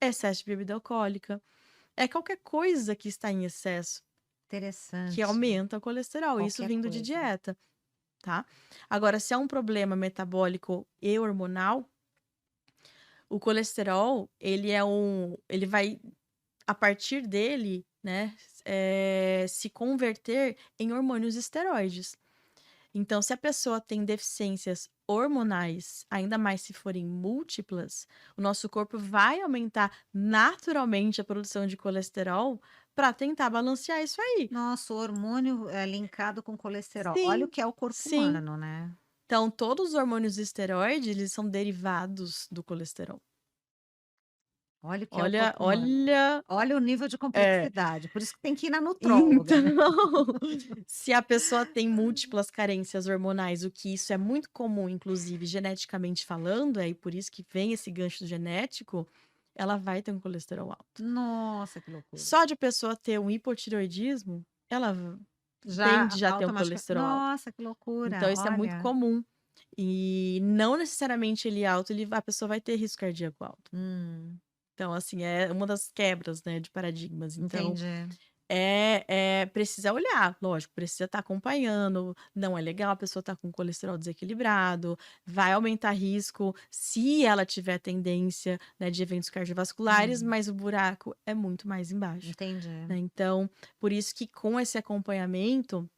excesso de bebida alcoólica. É qualquer coisa que está em excesso que Interessante. aumenta o colesterol, isso Qualquer vindo de coisa. dieta, tá? Agora, se é um problema metabólico e hormonal, o colesterol, ele vai, a partir dele, né, se converter em hormônios esteroides. Então, se a pessoa tem deficiências hormonais, ainda mais se forem múltiplas, o nosso corpo vai aumentar naturalmente a produção de colesterol para tentar balancear isso aí. Nossa, o hormônio é linkado com colesterol. Olha o Sim, que é o corpo sim. humano, né. Então, todos os hormônios esteroides, eles são derivados do colesterol. Olha o que é o Olha, corpo humano. olha, Olha o nível de é. complexidade, por isso que tem que ir na nutróloga, Então, né. se a pessoa tem múltiplas carências hormonais, o que isso é muito comum, inclusive geneticamente falando, é e por isso que vem esse gancho do genético, ela vai ter um colesterol alto. Nossa, que loucura. Só de a pessoa ter um hipotireoidismo, ela Já tende já a ter um automaticamente. colesterol alto. Nossa, que loucura, Então isso é muito olha. comum. E não necessariamente ele alto, a pessoa vai ter risco cardíaco alto. Hum, Então, assim, é uma das quebras, né, de paradigmas. Então, entendi. precisa olhar, lógico, precisa estar acompanhando. Não é legal a pessoa estar com colesterol desequilibrado, vai aumentar risco se ela tiver tendência, né, de eventos cardiovasculares, Hum, mas o buraco é muito mais embaixo, entendi. né. Então, por isso que com esse acompanhamento,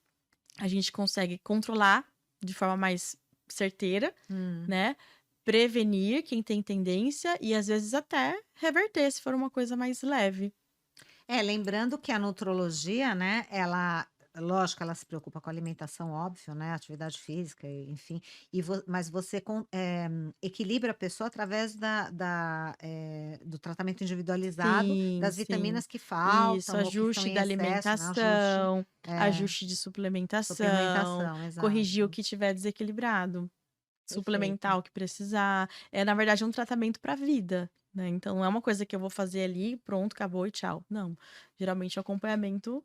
a gente consegue controlar de forma mais certeira, Hum. né, prevenir quem tem tendência e às vezes até reverter se for uma coisa mais leve. É, lembrando que a nutrologia, né, ela lógico, ela se preocupa com a alimentação, óbvio, né, atividade física, enfim, mas você equilibra a pessoa através do tratamento individualizado, Sim, das sim. vitaminas que Isso, faltam ou que estão ajuste em da excesso, né, ajuste. alimentação, É, ajuste de suplementação, suplementação, corrigir o exato. que tiver desequilibrado, Perfeito. suplementar o que precisar. É, na verdade, um tratamento para a vida, né. Então não é uma coisa que eu vou fazer ali, pronto, acabou e tchau. Não, geralmente o acompanhamento,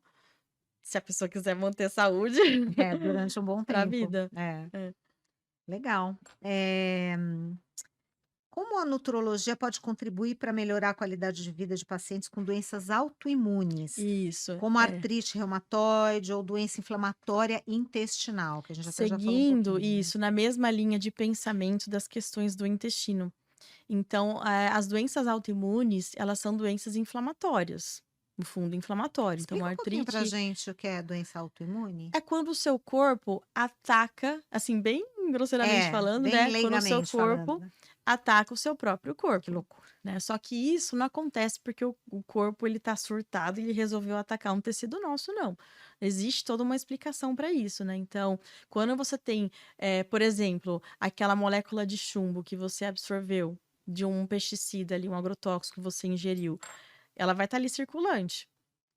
se a pessoa quiser manter saúde, É, durante um bom para a tempo. vida. É, É. legal. Como a nutrologia pode contribuir para melhorar a qualidade de vida de pacientes com doenças autoimunes, Isso, como é. artrite reumatoide ou doença inflamatória intestinal, que a gente até já falou um Seguindo pouquinho, né? isso, na mesma linha de pensamento das questões do intestino. Então, as doenças autoimunes, elas são doenças inflamatórias, no fundo inflamatório. Então, a Explica um pouquinho pra artrite gente o que é doença autoimune. é quando o seu corpo ataca, assim, bem grosseiramente É, falando, bem né, quando o seu leigamente falando, corpo né? ataca o seu próprio Que corpo, loucura. né. Só que isso não acontece porque o corpo ele tá surtado e ele resolveu atacar um tecido nosso, não. Existe toda uma explicação para isso, né. Então, quando você tem, por exemplo, aquela molécula de chumbo que você absorveu de um pesticida ali, um agrotóxico que você ingeriu, ela vai estar ali circulante.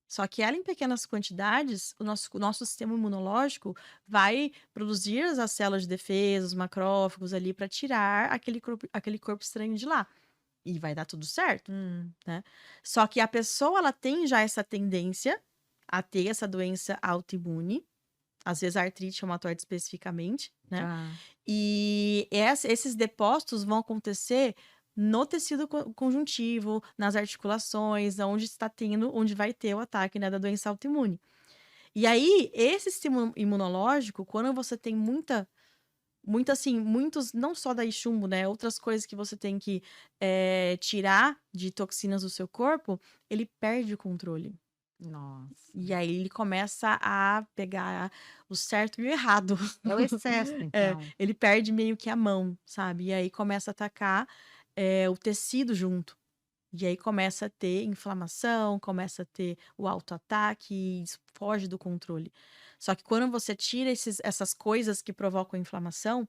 Só que ela em pequenas quantidades, o nosso sistema imunológico vai produzir as células de defesa, os macrófagos ali para tirar aquele corpo estranho de lá, e vai dar tudo certo, Hum, né. Só que a pessoa ela tem já essa tendência a ter essa doença autoimune, às vezes a artrite reumatoide especificamente, né, tá. e esses depósitos vão acontecer no tecido conjuntivo, nas articulações, onde vai ter o ataque, né, da doença autoimune. E aí, esse estímulo imunológico, quando você tem assim, muitos não só daí chumbo, né, outras coisas que você tem que, tirar de toxinas do seu corpo, ele perde o controle. Nossa. E aí ele começa a pegar o certo e o errado. É o excesso, É, então. ele perde meio que a mão, sabe. E aí começa a atacar, o tecido junto. E aí começa a ter inflamação, começa a ter o autoataque e isso foge do controle. Só que quando você tira essas coisas que provocam inflamação,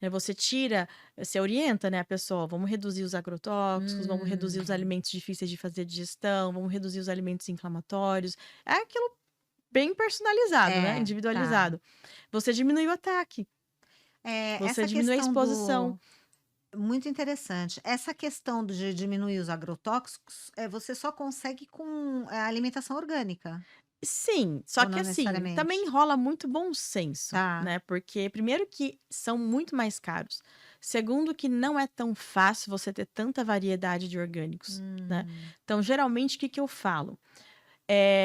né, você orienta, né, a pessoa: "Vamos reduzir os agrotóxicos, vamos reduzir os Hum, alimentos difíceis de fazer digestão, vamos reduzir os alimentos inflamatórios". É aquilo bem personalizado, né, é, tá. individualizado. Você diminui o ataque, você Essa diminui a questão exposição. do muito interessante. Essa questão de diminuir os agrotóxicos, você só consegue com a alimentação orgânica, Sim, só ou que não assim, também necessariamente? rola muito bom senso, Tá. né, porque primeiro que são muito mais caros, segundo que não é tão fácil você ter tanta variedade de orgânicos, né. Hum. Então geralmente o que que eu falo?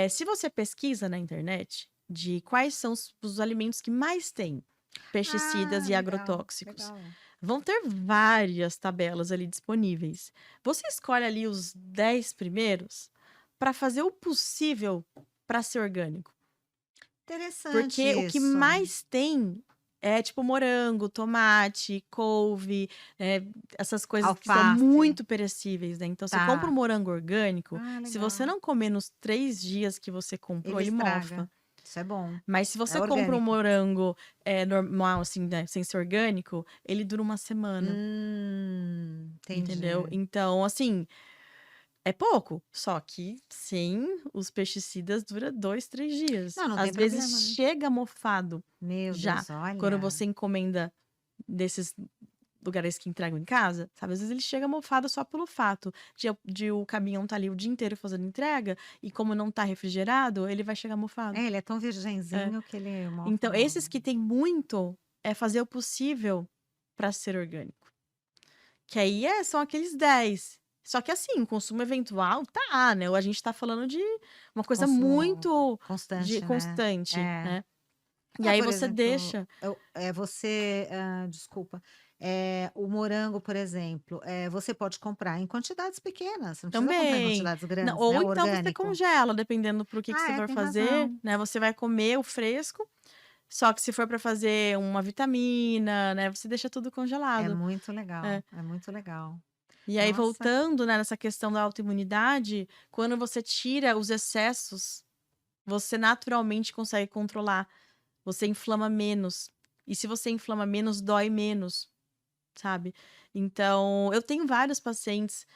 Se você pesquisa na internet de quais são os alimentos que mais têm pesticidas Ah, e legal, agrotóxicos, legal. vão ter várias tabelas ali disponíveis. Você escolhe ali os 10 primeiros para fazer o possível para ser orgânico, Interessante porque o que isso. mais tem é tipo morango, tomate, couve, essas coisas que são Alface, muito perecíveis, né. Então você compra um tá. morango orgânico, Ah, se você legal. não comer nos 3 dias que você comprou, Ele ele mofa. estraga. Isso é bom. Mas se É você compra um orgânico. morango, normal, assim, né, sem ser orgânico, ele dura uma semana, entendeu. Entendi. Então, assim, É pouco, só que sem os pesticidas dura 2, 3 dias. Não, não tem Às vezes problema, né. chega mofado Meu já, Deus, quando olha. você encomenda desses lugares que entregam em casa, sabe, às vezes ele chega mofado só pelo fato de o caminhão estar ali o dia inteiro fazendo entrega, e como não tá refrigerado, ele vai chegar mofado. É, ele é tão É. virgenzinho que ele mofa Então esses logo. que tem muito, é fazer o possível para ser orgânico. Que aí são aqueles 10. Só que assim, o consumo eventual tá, né, ou a gente tá falando de uma coisa Consumo muito de constante, né. constante, É. né. E É, aí por você exemplo, deixa você, desculpa, o morango, por exemplo, você pode comprar em quantidades pequenas, você não precisa comprar em também. quantidades Não, grandes, né, ou o então você orgânico. congela, dependendo para o que você Ah, é, for tem fazer, razão. né, você vai comer o fresco, só que se for para fazer uma vitamina, né, você deixa tudo É congelado. muito legal, É. é muito legal. E aí Nossa, voltando, né, nessa questão da autoimunidade, quando você tira os excessos, você naturalmente consegue controlar. Você inflama menos. E se você inflama menos, dói menos, sabe. Então, eu tenho vários pacientes,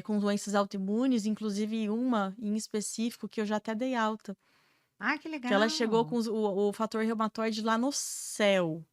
com doenças autoimunes, inclusive uma em específico que eu já até dei alta, ai que que ela chegou legal. com o fator reumatoide lá no céu.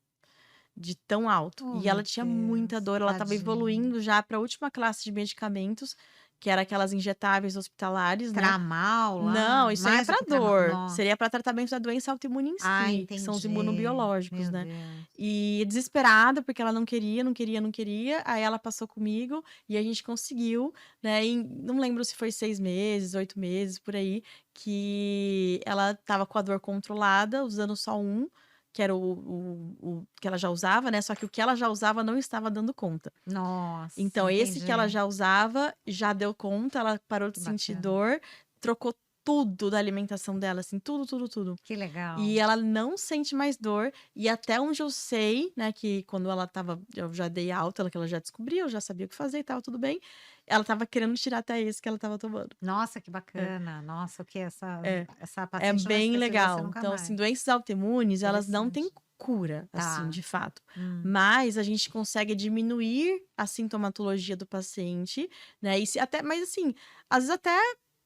De tão alto. Oh, E ela meu tinha muita Deus, dor, ela estava tadinho. evoluindo já para a última classe de medicamentos, que era aquelas injetáveis hospitalares, né. Tramal Não, lá, isso aí é mais do para que tramal, dor, nossa. seria para tratamento da doença autoimune em Ah, si, que são os entendi. imunobiológicos, Meu né. Deus. E desesperada, porque ela não queria, não queria, não queria, aí ela passou comigo e a gente conseguiu, né, em não lembro se foi 6 meses, 8 meses, por aí, que ela estava com a dor controlada, usando só um, que era o que ela já usava, né, só que o que ela já usava não estava dando conta. Nossa, Então esse que ela entendi. já usava, já deu conta, ela parou de Que sentir bacana. dor, trocou tudo da alimentação dela, assim, tudo, tudo, tudo. Que legal. E ela não sente mais dor, e até onde eu sei, né, que quando ela estava eu já dei alta, que ela já descobriu, eu já sabia o que fazer e tal, tudo bem, ela estava querendo tirar até esse que ela estava tomando. Nossa, que É, bacana. Nossa, o que é. essa É paciente não vai bem esquecer de você legal. nunca Então, assim, mais. doenças autoimunes, elas não têm Interessante. cura, assim, Tá. de fato, Hum. mas a gente consegue diminuir a sintomatologia do paciente, né, e se até mas assim, às vezes até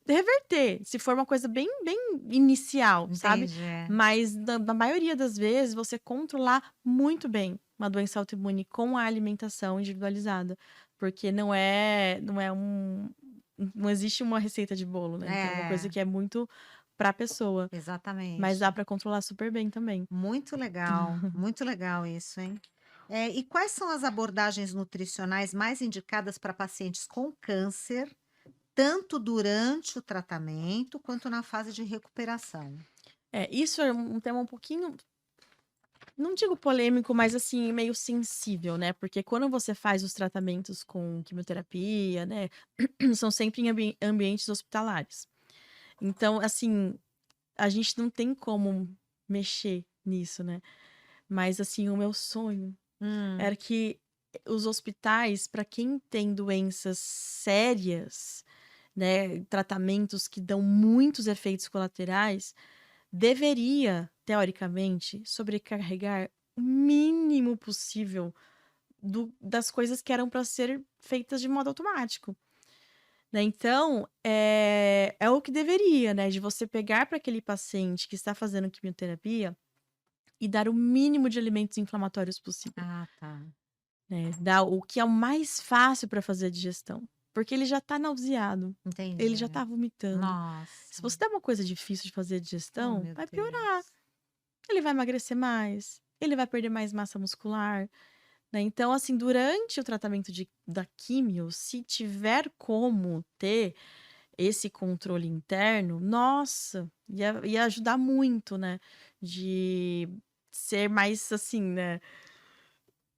reverter, se for uma coisa bem bem inicial, sabe, Entendi. mas na maioria das vezes você controlar muito bem uma doença autoimune com a alimentação individualizada, porque não é não existe uma receita de bolo, né, então é uma coisa É, que é muito pra pessoa, mas dá exatamente. pra controlar super bem também. Muito legal isso, hein. E quais são as abordagens nutricionais mais indicadas para pacientes com câncer, tanto durante o tratamento quanto na fase de recuperação? É, isso é um tema um pouquinho, não digo polêmico, mas assim, meio sensível, né, porque quando você faz os tratamentos com quimioterapia, né, são sempre em ambientes hospitalares. Então, assim, a gente não tem como mexer nisso, né, mas assim, o meu sonho Hum, era que os hospitais, para quem tem doenças sérias, né, tratamentos que dão muitos efeitos colaterais, deveria, teoricamente, sobrecarregar o mínimo possível das coisas que eram para ser feitas de modo automático, né. Então, é o que deveria, né, de você pegar para aquele paciente que está fazendo quimioterapia e dar o mínimo de alimentos inflamatórios possível, ah, tá. né, dar o que é o mais fácil para fazer a digestão, porque ele já está nauseado, ele já Entendi. está vomitando. Se Nossa. você der uma coisa difícil de fazer a Oh, digestão, meu vai piorar. Deus. Ele vai emagrecer mais, ele vai perder mais massa muscular, né. Então, assim, durante o tratamento da químio, se tiver como ter esse controle interno, nossa, ia ajudar muito, né, de ser mais, assim, né,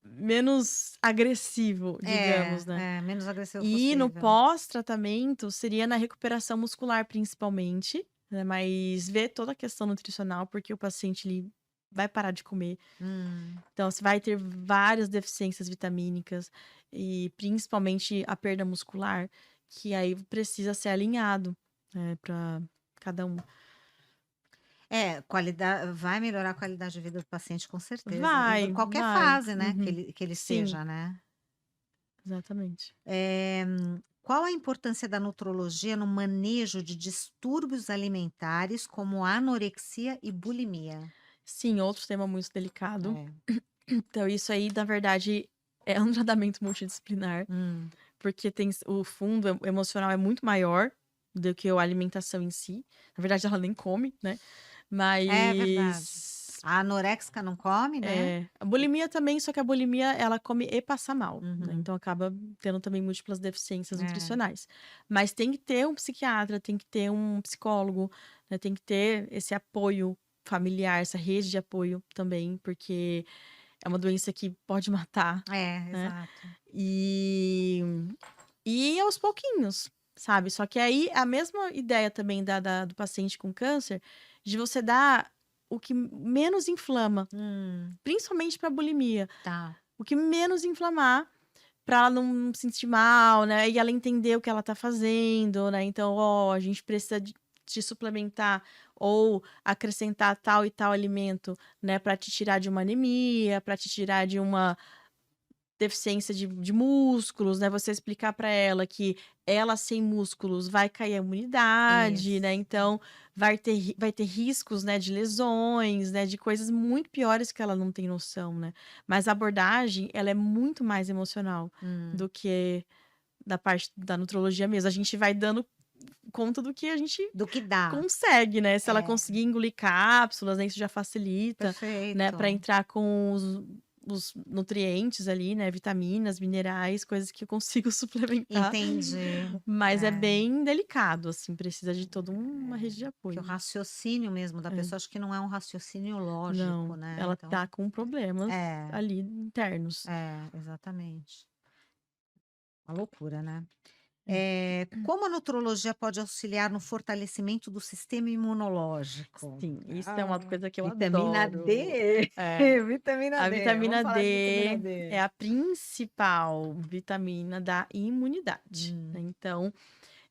menos agressivo, digamos, né. Menos agressivo E no possível. pós-tratamento seria na recuperação muscular principalmente, né, mas ver toda a questão nutricional, porque o paciente ele vai parar de comer, Hum. então você vai ter várias deficiências vitamínicas e principalmente a perda muscular, que aí precisa ser alinhado, né, pra cada um. Vai melhorar a qualidade de vida do paciente com certeza, em Vai, qualquer vai. fase, né, que Uhum. ele Sim, esteja, né. exatamente. Eh, Qual a importância da nutrologia no manejo de distúrbios alimentares como anorexia e bulimia? Sim, outro tema muito delicado. É. Então isso aí, na verdade, é um tratamento multidisciplinar, Hum. porque tem o fundo emocional é muito maior do que a alimentação em si. Na verdade, ela nem come, né, É verdade. mas A anoréxica não come, né? a bulimia também, só que a bulimia ela come e passa mal, né, Uhum. então acaba tendo também múltiplas deficiências É. nutricionais. Mas tem que ter um psiquiatra, tem que ter um psicólogo, né, tem que ter esse apoio familiar, essa rede de apoio também, porque é uma doença que pode matar, É, né. exato. E aos pouquinhos, sabe. Só que aí a mesma ideia também do paciente com câncer, de você dar o que menos inflama, Hum, principalmente para bulimia, tá. o que menos inflamar, para ela não se sentir mal, né, e ela entender o que ela tá fazendo, né. Então: "Ó, a gente precisa de suplementar ou acrescentar tal e tal alimento, né, para te tirar de uma anemia, para te tirar de uma deficiência de músculos, né, você explicar para ela que ela sem músculos vai cair a imunidade, né, Isso. então vai ter riscos, né, de lesões, né, de coisas muito piores que ela não tem noção, né. Mas a abordagem, ela é muito mais emocional Hum. do que da parte da nutrologia mesmo. A gente vai dando conta do que a gente Do que dá. consegue, né, se ela É, conseguir engolir cápsulas, né, isso já facilita, né, para perfeito. entrar com os nutrientes ali, né, vitaminas, minerais, coisas que eu consigo suplementar, Entendi. mas é É, bem delicado, assim, precisa de toda uma rede de que o apoio. raciocínio mesmo da É. pessoa, acho que não é um raciocínio lógico, Não, né, ela então tá com problemas é, ali internos. exatamente. Uma loucura, né. É. Como a nutrologia pode auxiliar no fortalecimento do sistema imunológico? Sim, isso é uma Ah, coisa que eu vitamina adoro. D. É. Vitamina A D, vamos vitamina falar de D vitamina D. é a principal vitamina da imunidade, né, Hum, então,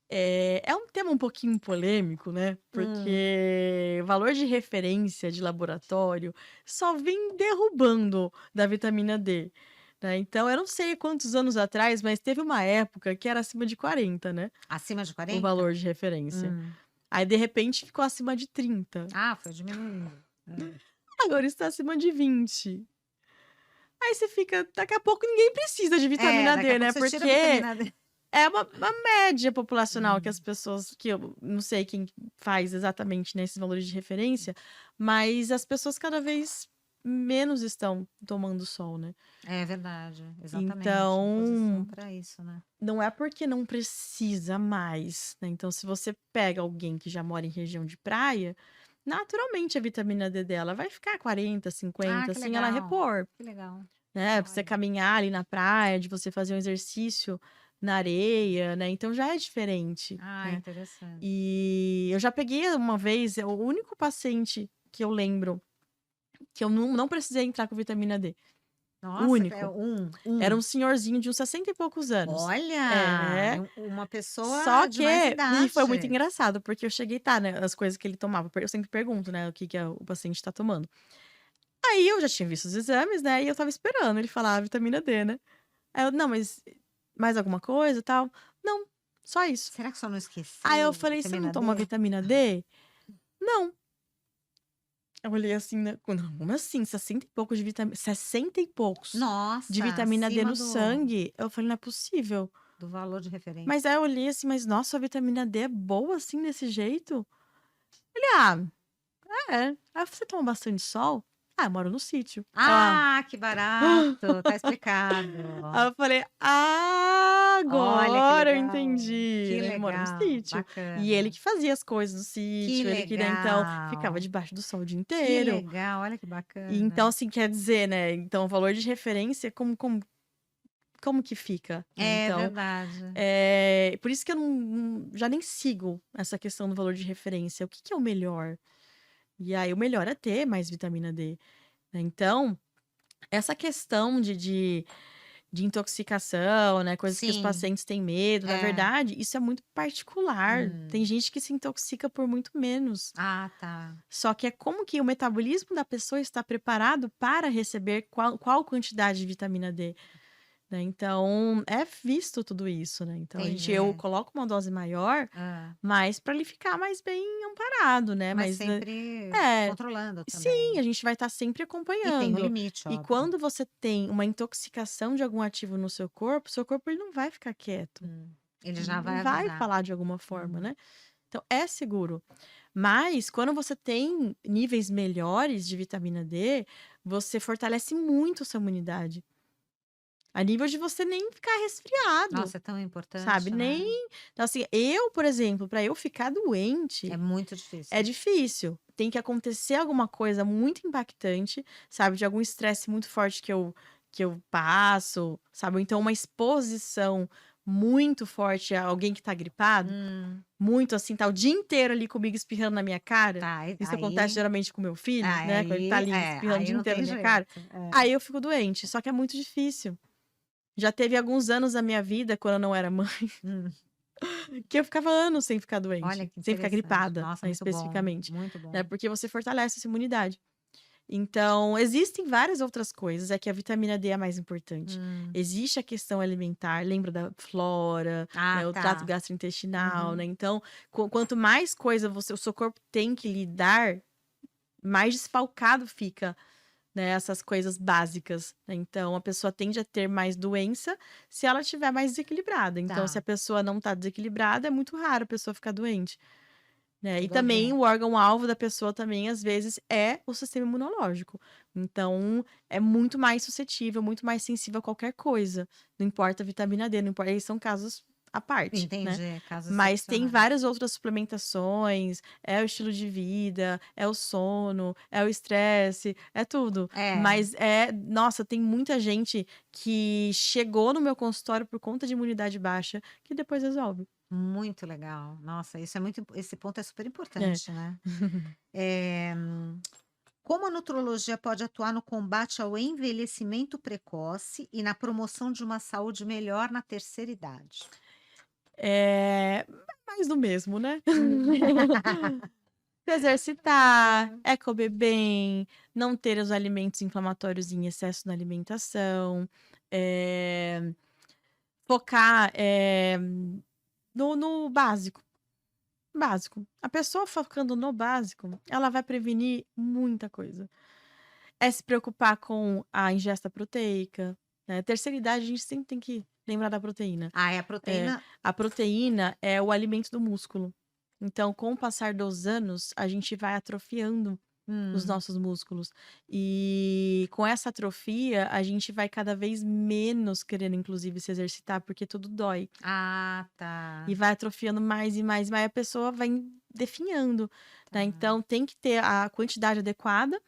é um tema um pouquinho polêmico, né, hum. porque valor de referência de laboratório só vem derrubando da vitamina D, né, então eu não sei quantos anos atrás, mas teve uma época que era acima de 40, né, Acima de o 40? valor de referência. Hum. Aí de repente ficou acima de 30, Ah, foi diminuindo. agora está acima de 20. Aí você fica daqui a pouco ninguém precisa de É, vitamina daqui a D, pouco né, você tira a porque vitamina D. é uma média populacional que as Hum. pessoas que eu não sei quem faz exatamente, né, esses valores de referência, mas as pessoas cada vez menos estão tomando sol, né. É verdade, exatamente, imposição Então, para isso, né. não é porque não precisa mais, né, então se você pega alguém que já mora em região de praia, naturalmente a vitamina D dela vai ficar 40, Ah, 50, que assim, ela legal, repor. que legal. Né, pra você Olha. caminhar ali na praia, de você fazer um exercício na areia, né, então já é diferente, Ah, né. interessante. E eu já peguei uma vez, é o único paciente que eu lembro que eu não precisei entrar com vitamina D, o Nossa, é único. Era um. um senhorzinho de uns 60 e poucos anos. Olha, É, uma só pessoa de mais que e foi muito idade. engraçado, porque eu cheguei tá, né, as coisas que ele tomava, eu sempre pergunto, né, o que o paciente tá tomando. Aí eu já tinha visto os exames, né, e eu estava esperando ele falar a vitamina D, né. Aí eu: "Não, mas mais alguma coisa, tal?". "Não, só isso". Será que só não Aí eu esqueceu falei: "Você não vitamina toma D? vitamina D?". "Não". Eu olhei assim, né, "Não, como assim 60 e poucos de vitamina 60 e poucos de Nossa, vitamina D acima no sangue?". Eu falei: "Não é possível". do valor de referência. Mas aí eu olhei assim: "Mas nossa, a vitamina D é boa assim desse jeito?". Ele: "Ah, é". Aí "Você toma bastante sol?". "Ah, eu moro no sítio". Aí eu: "Ah". Ah, que barato, tá explicado. Aí eu falei: "Ah, Olha que agora eu legal, entendi", que né, ele mora no legal, sítio. E ele bacana. que fazia as coisas no Que sítio, ele que, né, então ficava legal, debaixo do sol o dia que inteiro. legal, olha que E então, bacana. assim, quer dizer, né, então o valor de referência como que fica, né, É então, verdade. por isso que eu não já nem sigo essa questão do valor de referência, o que que é o melhor? E aí o melhor é ter mais vitamina D, né, então, essa questão de intoxicação, né, coisas que os Sim, pacientes têm medo, na é. verdade, isso é muito particular. Tem Hum. gente que se intoxica por muito menos. Ah, tá. Só que é como que o metabolismo da pessoa está preparado para receber qual quantidade de vitamina D, né? Então, é visto tudo isso, né? Então, eu Entendi. coloco uma dose maior, Hã. mas para ele ficar mais bem amparado, né? Mas Mas sempre é, controlando também, sim, né. a gente vai estar sempre E tem um acompanhando. limite, E óbvio. quando você tem uma intoxicação de algum ativo no seu corpo ele não vai ficar quieto. Hum. Ele já Ele vai vai avisar. falar de alguma forma, Uhum. né? Então é seguro. Mas quando você tem níveis melhores de vitamina D, você fortalece muito a sua imunidade. A nível de você nem ficar resfriado, Nossa, é tão sabe? importante, Nem. né. Então, assim, eu, por exemplo, para eu ficar É doente, muito é difícil. difícil. Tem que acontecer alguma coisa muito impactante, sabe? De algum estresse muito forte que eu passo, sabe? Ou então uma exposição muito forte a alguém que tá gripado. Hum. Muito assim, tá o dia inteiro ali comigo espirrando na minha cara. Tá, aí Isso acontece geralmente com meu filho, né, quando ele tá ali espirrando o aí dia não inteiro na tem minha jeito. cara, É. aí eu fico doente, só que é muito difícil. Já teve alguns anos da minha vida, quando eu não era mãe, Hum. que eu ficava anos sem ficar Olha doente, que sem ficar interessante. gripada, Nossa, né, muito bom, especificamente, muito né, bom. porque você fortalece essa imunidade. Então, existem várias outras coisas, é que a vitamina D é a mais importante. Hum. Existe a questão alimentar, lembra da flora, Ah, né, o trato tá. gastrointestinal, né, Uhum. então, quanto mais coisa o seu corpo tem que lidar, mais desfalcado fica, né, essas coisas básicas, né. Então a pessoa tende a ter mais doença se ela estiver mais desequilibrada. Então se Tá, a pessoa não tá desequilibrada, é muito raro a pessoa ficar doente, né. E tudo a também ver. o órgão-alvo da pessoa também, às vezes, é o sistema imunológico. Então é muito mais suscetível, muito mais sensível a qualquer coisa, não importa a vitamina D, não importa, aí são casos à parte, né. Entendi, casos Mas tem excepcionais. várias outras suplementações, é o estilo de vida, é o sono, é o estresse, é tudo. É, Mas nossa, tem muita gente que chegou no meu consultório por conta de imunidade baixa, que depois resolve. muito legal. Nossa, isso é muito esse ponto é super É. importante, né. Eh, como a nutrologia pode atuar no combate ao envelhecimento precoce e na promoção de uma saúde melhor na terceira idade? Mais do mesmo, né. Hum. Se exercitar, é comer bem, não ter os alimentos inflamatórios em excesso na alimentação, eh, focar, no básico. Básico. A pessoa focando no básico, ela vai prevenir muita coisa. É se preocupar com a ingesta proteica, né. Terceira idade, a gente sempre tem que lembrar da proteína. Ah, é a É, proteína. a proteína é o alimento do músculo. Então, com o passar dos anos, a gente vai atrofiando os Hum. nossos músculos. E com essa atrofia, a gente vai cada vez menos querendo, inclusive, se exercitar, porque tudo dói. Ah, E tá, vai atrofiando mais e mais, mas a pessoa vai definhando, né. tá. Então tem que ter a quantidade adequada,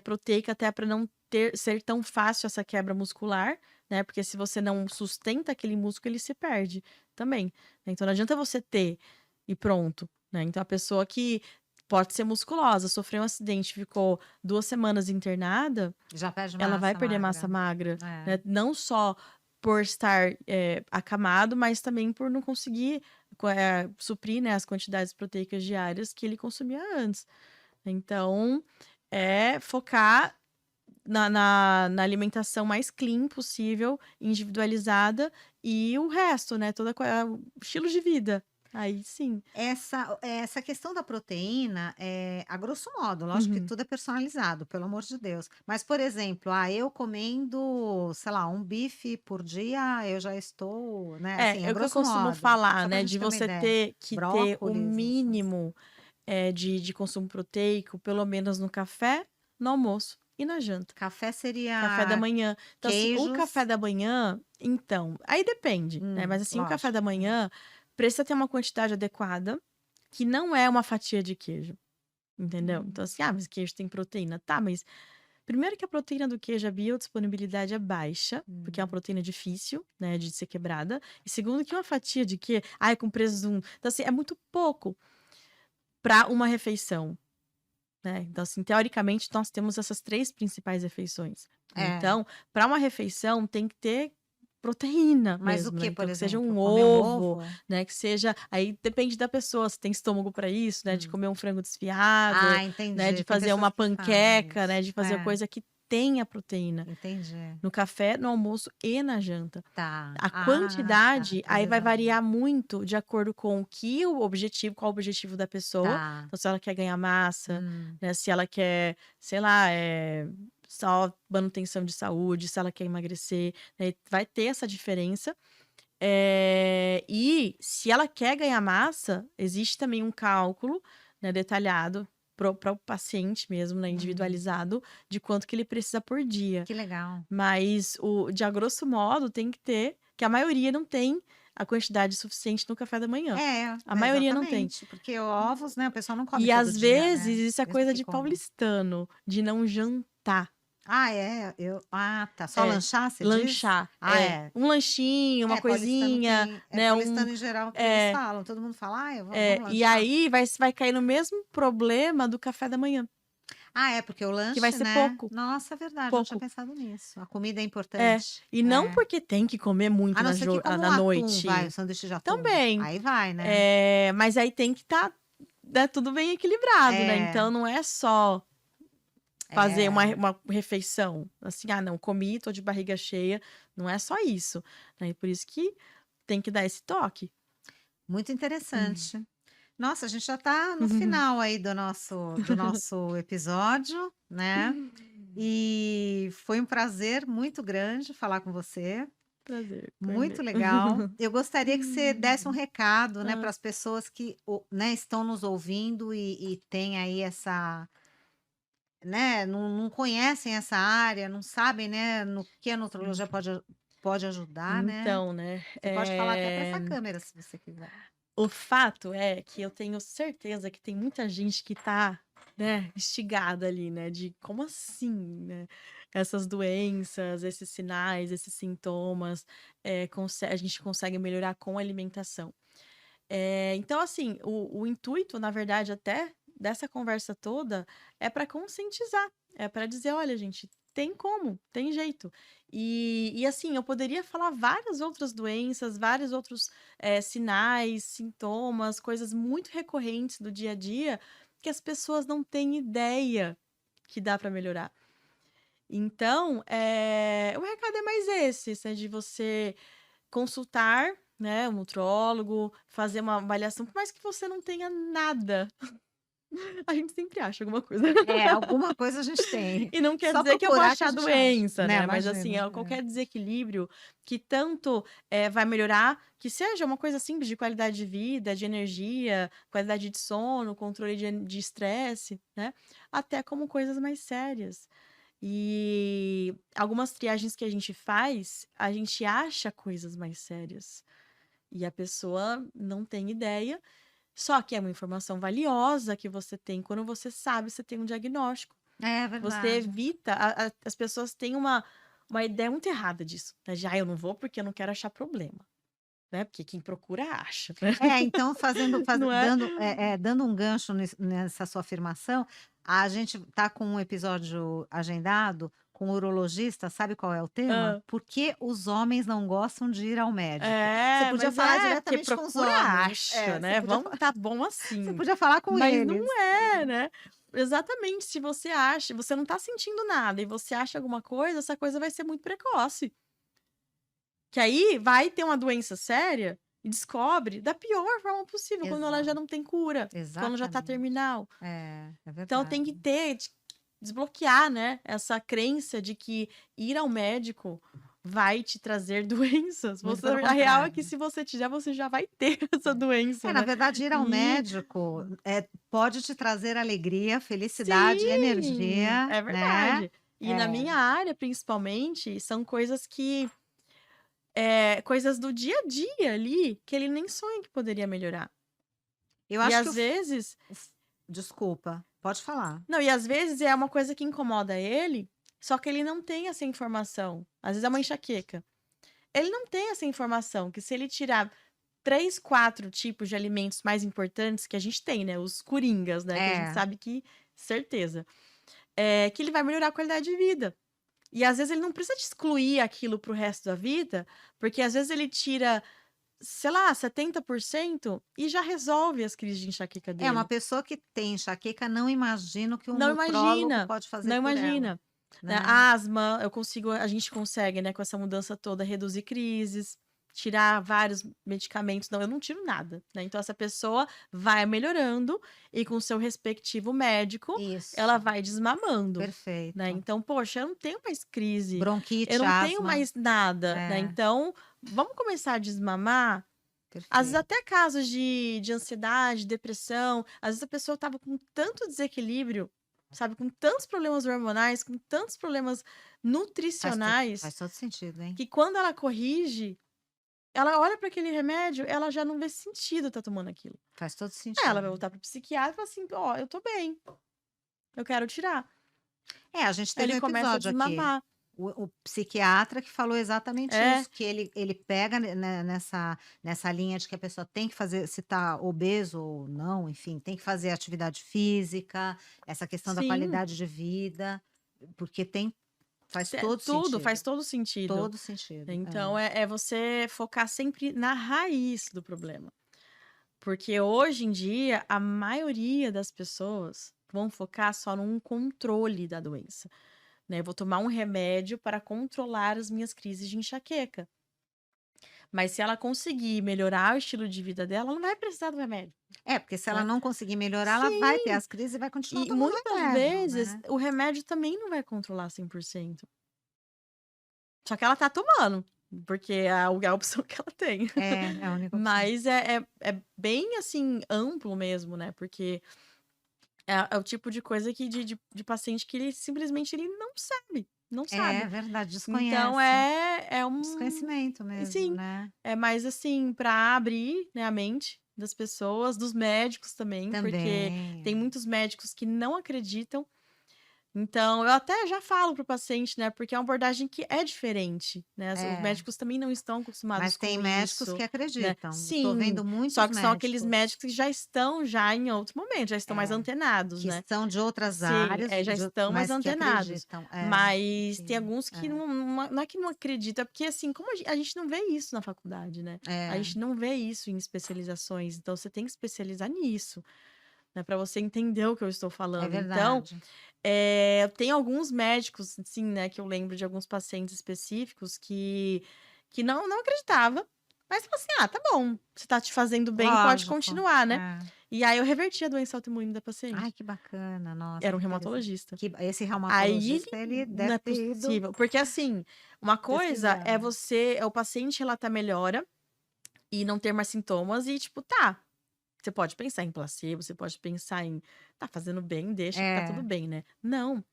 proteica, até para não ser tão fácil essa quebra muscular, né, porque se você não sustenta aquele músculo, ele se perde também, né. Então não adianta você ter e pronto, né. Então a pessoa que pode ser musculosa, sofreu um acidente, ficou 2 semanas internada, Já perde ela vai massa perder massa magra. magra, É. né, não só por estar, acamado, mas também por não conseguir suprir, né, as quantidades proteicas diárias que ele consumia antes. Então, é focar na alimentação mais clean possível, individualizada, e o resto, né, o estilo de vida, aí sim. Essa questão da proteína, a grosso modo, lógico que Uhum. tudo é personalizado, pelo amor de Deus. Mas, por exemplo, eu comendo, sei lá, um bife por dia, eu já estou, né, assim, É o que eu grosso costumo modo, falar, só pra né, gente de ter uma você ideia. ter o Brócolis, essas. mínimo, de consumo proteico, pelo menos no café, no almoço e na janta. Café Café da seria manhã. Então, assim, o café queijos. da manhã, então, aí depende, né, mas assim, o café Lógico. da manhã precisa ter uma quantidade adequada, que não é uma fatia de queijo, entendeu? Hum, Então, assim, mas queijo tem proteína. Tá, mas primeiro que a proteína do queijo, a biodisponibilidade é baixa, porque é uma hum. proteína difícil, né, de ser quebrada. E segundo que uma fatia de queijo, com presunto. Então, assim, é muito pouco para uma refeição, né. Então, assim, teoricamente, nós temos essas 3 principais refeições. É, Então, para uma refeição tem que ter proteína mas o mesmo, né, que, por então que seja exemplo? um Comer um ovo, ovo? né, que seja aí depende da pessoa, se tem estômago para isso, né, de Hum. comer um frango desfiado, Ah, né, de entendi. Tem fazer uma pessoas que fazem panqueca, né, isso. de fazer É. coisa que tem a proteína. Entendi. No café, no almoço e na janta. Tá. A Tá. quantidade, aí vai Exato. variar muito de acordo com qual o objetivo da pessoa. Tá. Então, se ela quer ganhar massa, Hum. né? Se ela quer, sei lá, só manutenção de saúde, se ela quer emagrecer, né, vai ter essa diferença. E se ela quer ganhar massa, existe também um cálculo, né, detalhado para o paciente mesmo, né, individualizado, de quanto que ele precisa por dia. Que legal. Mas de a grosso modo tem que ter, que a maioria não tem a quantidade suficiente no café da manhã. A maioria não tem. Exatamente. Porque ovos, né, o pessoal não come E todo às dia, né? vezes isso é Mesmo coisa que de coma. paulistano, de não jantar. Ah, é? Tá. Só lanchar, você diz? Lanchar. Um lanchinho, uma Paulistano coisinha, tem. né? Paulistano em geral que eles falam. Todo mundo fala, vamos E lanchar. aí vai cair no mesmo problema do café da manhã. Porque o lanche, vai ser né? pouco. Nossa, é verdade, não tinha Pouco. pensado nisso. A comida é importante. E não porque tem que comer muito A não ser que como na um atum, noite. vai, sanduíche de atum. Também. Aí vai, né? Mas aí tem que estar tudo bem equilibrado, né? Então não é só fazer uma refeição. Assim, não, comi, tô de barriga cheia. Não é só isso. Né? E por isso que tem que dar esse toque. Muito interessante. Nossa, a gente já tá no final aí do nosso episódio, né? E foi um prazer muito grande falar com você. Prazer. Muito legal. Eu gostaria que você desse um recado, né, para as pessoas que, né, estão nos ouvindo e têm aí essa, né, não conhecem essa área, não sabem, né, no que a nutrologia pode ajudar, né? Então, né? Você pode falar até para essa câmera, se você quiser. O fato é que eu tenho certeza que tem muita gente que tá, né, instigada ali, né, de como assim, né? Essas doenças, esses sinais, esses sintomas, a gente consegue melhorar com a alimentação. Então, assim, o intuito, na verdade, até dessa conversa toda, é para conscientizar, é para dizer, olha, gente, tem como, tem jeito. E assim, eu poderia falar várias outras doenças, vários outros sinais, sintomas, coisas muito recorrentes do dia a dia que as pessoas não têm ideia que dá para melhorar. Então, o recado é mais esse, é de você consultar, né, um nutrólogo, fazer uma avaliação, por mais que você não tenha nada. A gente sempre acha alguma coisa. Alguma coisa a gente tem. E não quer Só dizer que eu vou procurar que a achar gente doença, acha, né? né? Mas assim, Imagina, qualquer desequilíbrio que tanto vai melhorar, que seja uma coisa simples de qualidade de vida, de energia, qualidade de sono, controle de estresse, né? Até como coisas mais sérias. E algumas triagens que a gente faz, a gente acha coisas mais sérias. E a pessoa não tem ideia, só que é uma informação valiosa que você tem quando você sabe, você tem um diagnóstico. É Você verdade. evita, as pessoas têm uma ideia muito errada disso, né? Já eu não vou porque eu não quero achar problema, né? Porque quem procura acha, né? Então Não é? dando um gancho nessa sua afirmação, a gente tá com um episódio agendado com um urologista, sabe qual é o tema? Por que os homens não gostam de ir ao médico? Você podia mas falar porque diretamente com os procura homens. acha, né? Vamos, tá bom assim. Você podia falar com Mas eles. não é, né? Exatamente, se você acha, você não tá sentindo nada e você acha alguma coisa, essa coisa vai ser muito precoce. Que aí vai ter uma doença séria e descobre da pior forma possível, quando ela já não tem cura, quando já tá Exatamente. terminal. É verdade. Então tem que desbloquear, né, essa crença de que ir ao médico vai te trazer doenças. Muito pelo A real é contrário. que se você tiver, você já vai ter essa doença, Na né? verdade, ir ao médico pode te trazer alegria, felicidade, Sim, energia, é né? verdade. E na minha área, principalmente, são coisas que coisas do dia a dia ali, que ele nem sonha que poderia melhorar. Eu E acho às vezes, Desculpa, pode falar. não, e às vezes é uma coisa que incomoda ele, só que ele não tem essa informação. Às vezes é uma enxaqueca. Ele não tem essa informação, que se ele tirar 3, 4 tipos de alimentos mais importantes que a gente tem, né? Os coringas, né? Que a gente sabe que, certeza, que ele vai melhorar a qualidade de vida. E às vezes ele não precisa excluir aquilo pro resto da vida, porque às vezes ele tira, sei lá, 70% e já resolve as crises de enxaqueca dele. Uma pessoa que tem enxaqueca não imagina o que um Não nutrólogo imagina, pode fazer não por ela. imagina. Né? né? Asma, a gente consegue, né, com essa mudança toda, reduzir crises, tirar vários medicamentos. Não, eu não tiro nada, né? Então, essa pessoa vai melhorando e com o seu respectivo médico, ela Isso, vai desmamando, né? perfeito. Então, poxa, eu não tenho mais crise, eu Bronquite, não tenho asma, mais nada, né? é, Então, vamos começar a desmamar. Às vezes perfeito. até casos de ansiedade, depressão, às vezes a pessoa estava com tanto desequilíbrio, sabe, com tantos problemas hormonais, com tantos problemas Faz nutricionais, todo sentido, hein? que quando ela corrige, ela olha para aquele remédio, ela já não vê sentido tá tomando aquilo. Faz todo Aí ela sentido. vai voltar pro psiquiatra e fala assim: "Ó, eu tô bem, eu quero tirar". É, a gente Aí teve ele um começa a episódio aqui, desmamar. o psiquiatra que falou exatamente É, isso, que ele pega nessa linha de que a pessoa tem que fazer, se tá obeso ou não, enfim, tem que fazer atividade física, essa questão da sim, qualidade de vida, porque faz todo tudo sentido, faz todo sentido. todo sentido. Então É. é você focar sempre na raiz do problema. Porque hoje em dia, a maioria das pessoas vão focar só num controle da doença, né? Eu vou tomar um remédio para controlar as minhas crises de enxaqueca. Mas se ela conseguir melhorar o estilo de vida dela, ela não vai precisar do remédio, É, porque se ela né? não conseguir melhorar, ela vai ter Sim, as crises e vai continuar e tomando muitas remédio, vezes né. o remédio também não vai controlar 100%. Só que ela tá tomando, porque é a opção que ela tem. É a única opção. Mas é bem assim amplo mesmo, né? Porque é o tipo de coisa que de paciente que ele simplesmente ele não sabe, não É sabe. verdade, Então desconhece. é um Desconhecimento e mesmo, sim, né. é mais assim para abrir, né, a mente das pessoas, dos médicos também, porque tem Também. muitos médicos que não acreditam, então, eu até já falo para o paciente, né, porque é uma abordagem que é diferente, né, os É, médicos também não estão acostumados mas tem com médicos que isso, né. acreditam. Tô Sim, vendo só muitos que são aqueles médicos, médicos que já estão já em outro momento, já estão mais é, antenados, que né. são de outras Sim, áreas, já estão mais mas que antenados. acreditam. Mas tem Que alguns que não é que não acreditam, é porque, assim, como a gente não vê isso na faculdade, né, a é, gente não vê isso em especializações, então você tem que especializar nisso, né, para você entender o que eu estou é falando. Então, verdade. tem alguns médicos, assim, né, que eu lembro de alguns pacientes específicos que não acreditava, mas falou assim: "Ah, tá bom, se tá te fazendo bem, pode Lógico, continuar, né". é. E aí eu reverti a doença autoimune da Ai, paciente. que bacana, nossa, Era um que interessante. reumatologista. Esse Aí ele reumatologista, ele não deve é ter ido possível, porque assim, uma coisa pesquisando. é o paciente relatar melhora e não ter mais sintomas e tipo, tá, você pode pensar em placebo, você pode pensar em: "Tá fazendo bem, deixa que tá tudo É, bem, né". Não,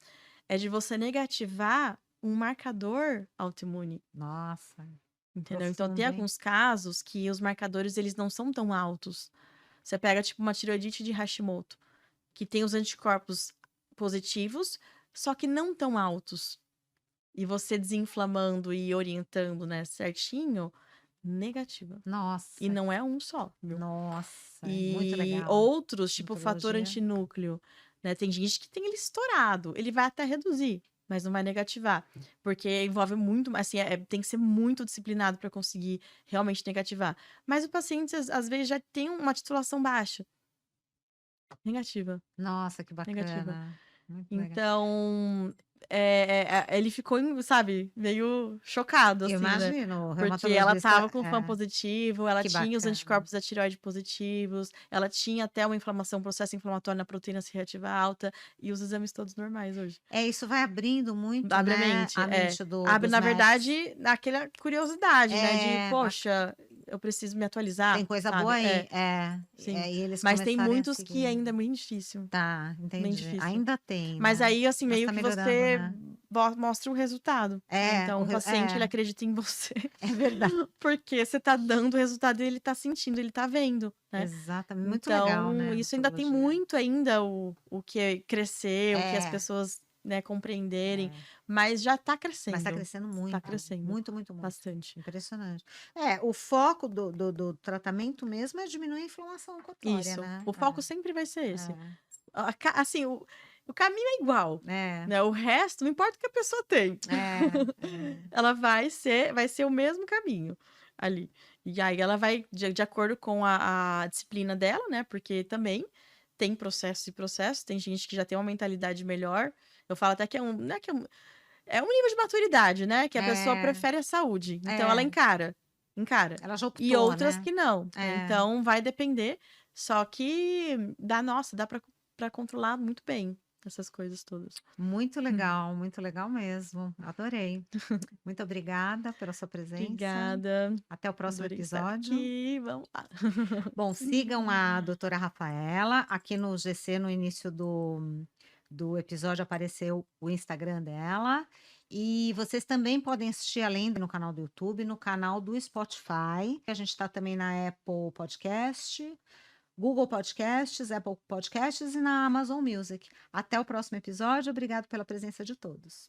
é de você negativar um marcador autoimune, nossa, entendeu. Então tem profundo, hein. alguns casos que os marcadores eles não são tão altos. Você pega tipo uma tireoidite de Hashimoto, que tem os anticorpos positivos, só que não tão altos. E você desinflamando e orientando, né, certinho, negativa. E Nossa, não é um só, viu. nossa, é muito E legal. outros, tipo o fator Hematologia. antinúcleo, né, tem gente que tem ele estourado, ele vai até reduzir, mas não vai negativar, porque envolve muito assim, tem que ser muito disciplinado para conseguir realmente negativar. Mas o paciente às vezes já tem uma titulação baixa, negativa, Nossa, que negativa. bacana. Muito legal. Então, ele ficou sabe, meio chocado, Eu assim, né, imagino, o porque ela reumatologista estava com FAM positivo, ela que tinha os bacana. anticorpos da tireoide positivos, ela tinha até uma inflamação, um processo inflamatório na proteína C reativa alta, e os exames todos normais hoje. É, isso vai abrindo muito, Abre né, a é. mente Abre, dos na médicos. verdade, aquela curiosidade, né, de: É, "Poxa, eu preciso me tem atualizar", coisa boa sabe. aí. Sim. E eles Mas tem começarem a muitos que seguir. ainda é muito difícil. Tá, Bem entendi. difícil. Ainda tem, Mas né. aí, assim, Mas meio tá que melhorando, você né. mostra o resultado, né, É, então o paciente ele é, acredita em você, é verdade. porque você tá dando o resultado e ele tá sentindo, ele tá vendo, né. Exatamente, muito legal, Então né, isso ainda tem hematologia. muito ainda o que crescer, o que as É, pessoas, né, compreenderem, é. mas já Mas tá crescendo, crescendo tá muito, crescendo muito, muito, muito. bastante. Impressionante. É, o foco do tratamento mesmo é diminuir a inflamação corpórea, Isso, né. o foco sempre vai ser esse. É, Assim, o caminho é igual, é, né, o resto não importa o que a pessoa tem. é. Ela vai ser o mesmo caminho ali. E aí ela vai de acordo com a disciplina dela, né, porque também tem processos e processos, tem gente que já tem uma mentalidade melhor, Eu falo até que não é que é um nível de maturidade, né, que a pessoa É, prefere a saúde, então ela é, encara. ela já E optou, outras né? que não. É. Então vai depender, só que dá pra controlar muito bem essas coisas todas. Muito legal mesmo. Adorei. Muito obrigada pela sua presença. Obrigada, Até o próximo adorei estar episódio. aqui, vamos lá. Bom, sigam a doutora Rafaela. Aqui no GC, no início do episódio, apareceu o Instagram dela. E vocês também podem assistir, além no canal do YouTube, no canal do Spotify. A gente está também na Apple Podcast, Google Podcasts, Apple Podcasts e na Amazon Music. Até o próximo episódio. Obrigado pela presença de todos.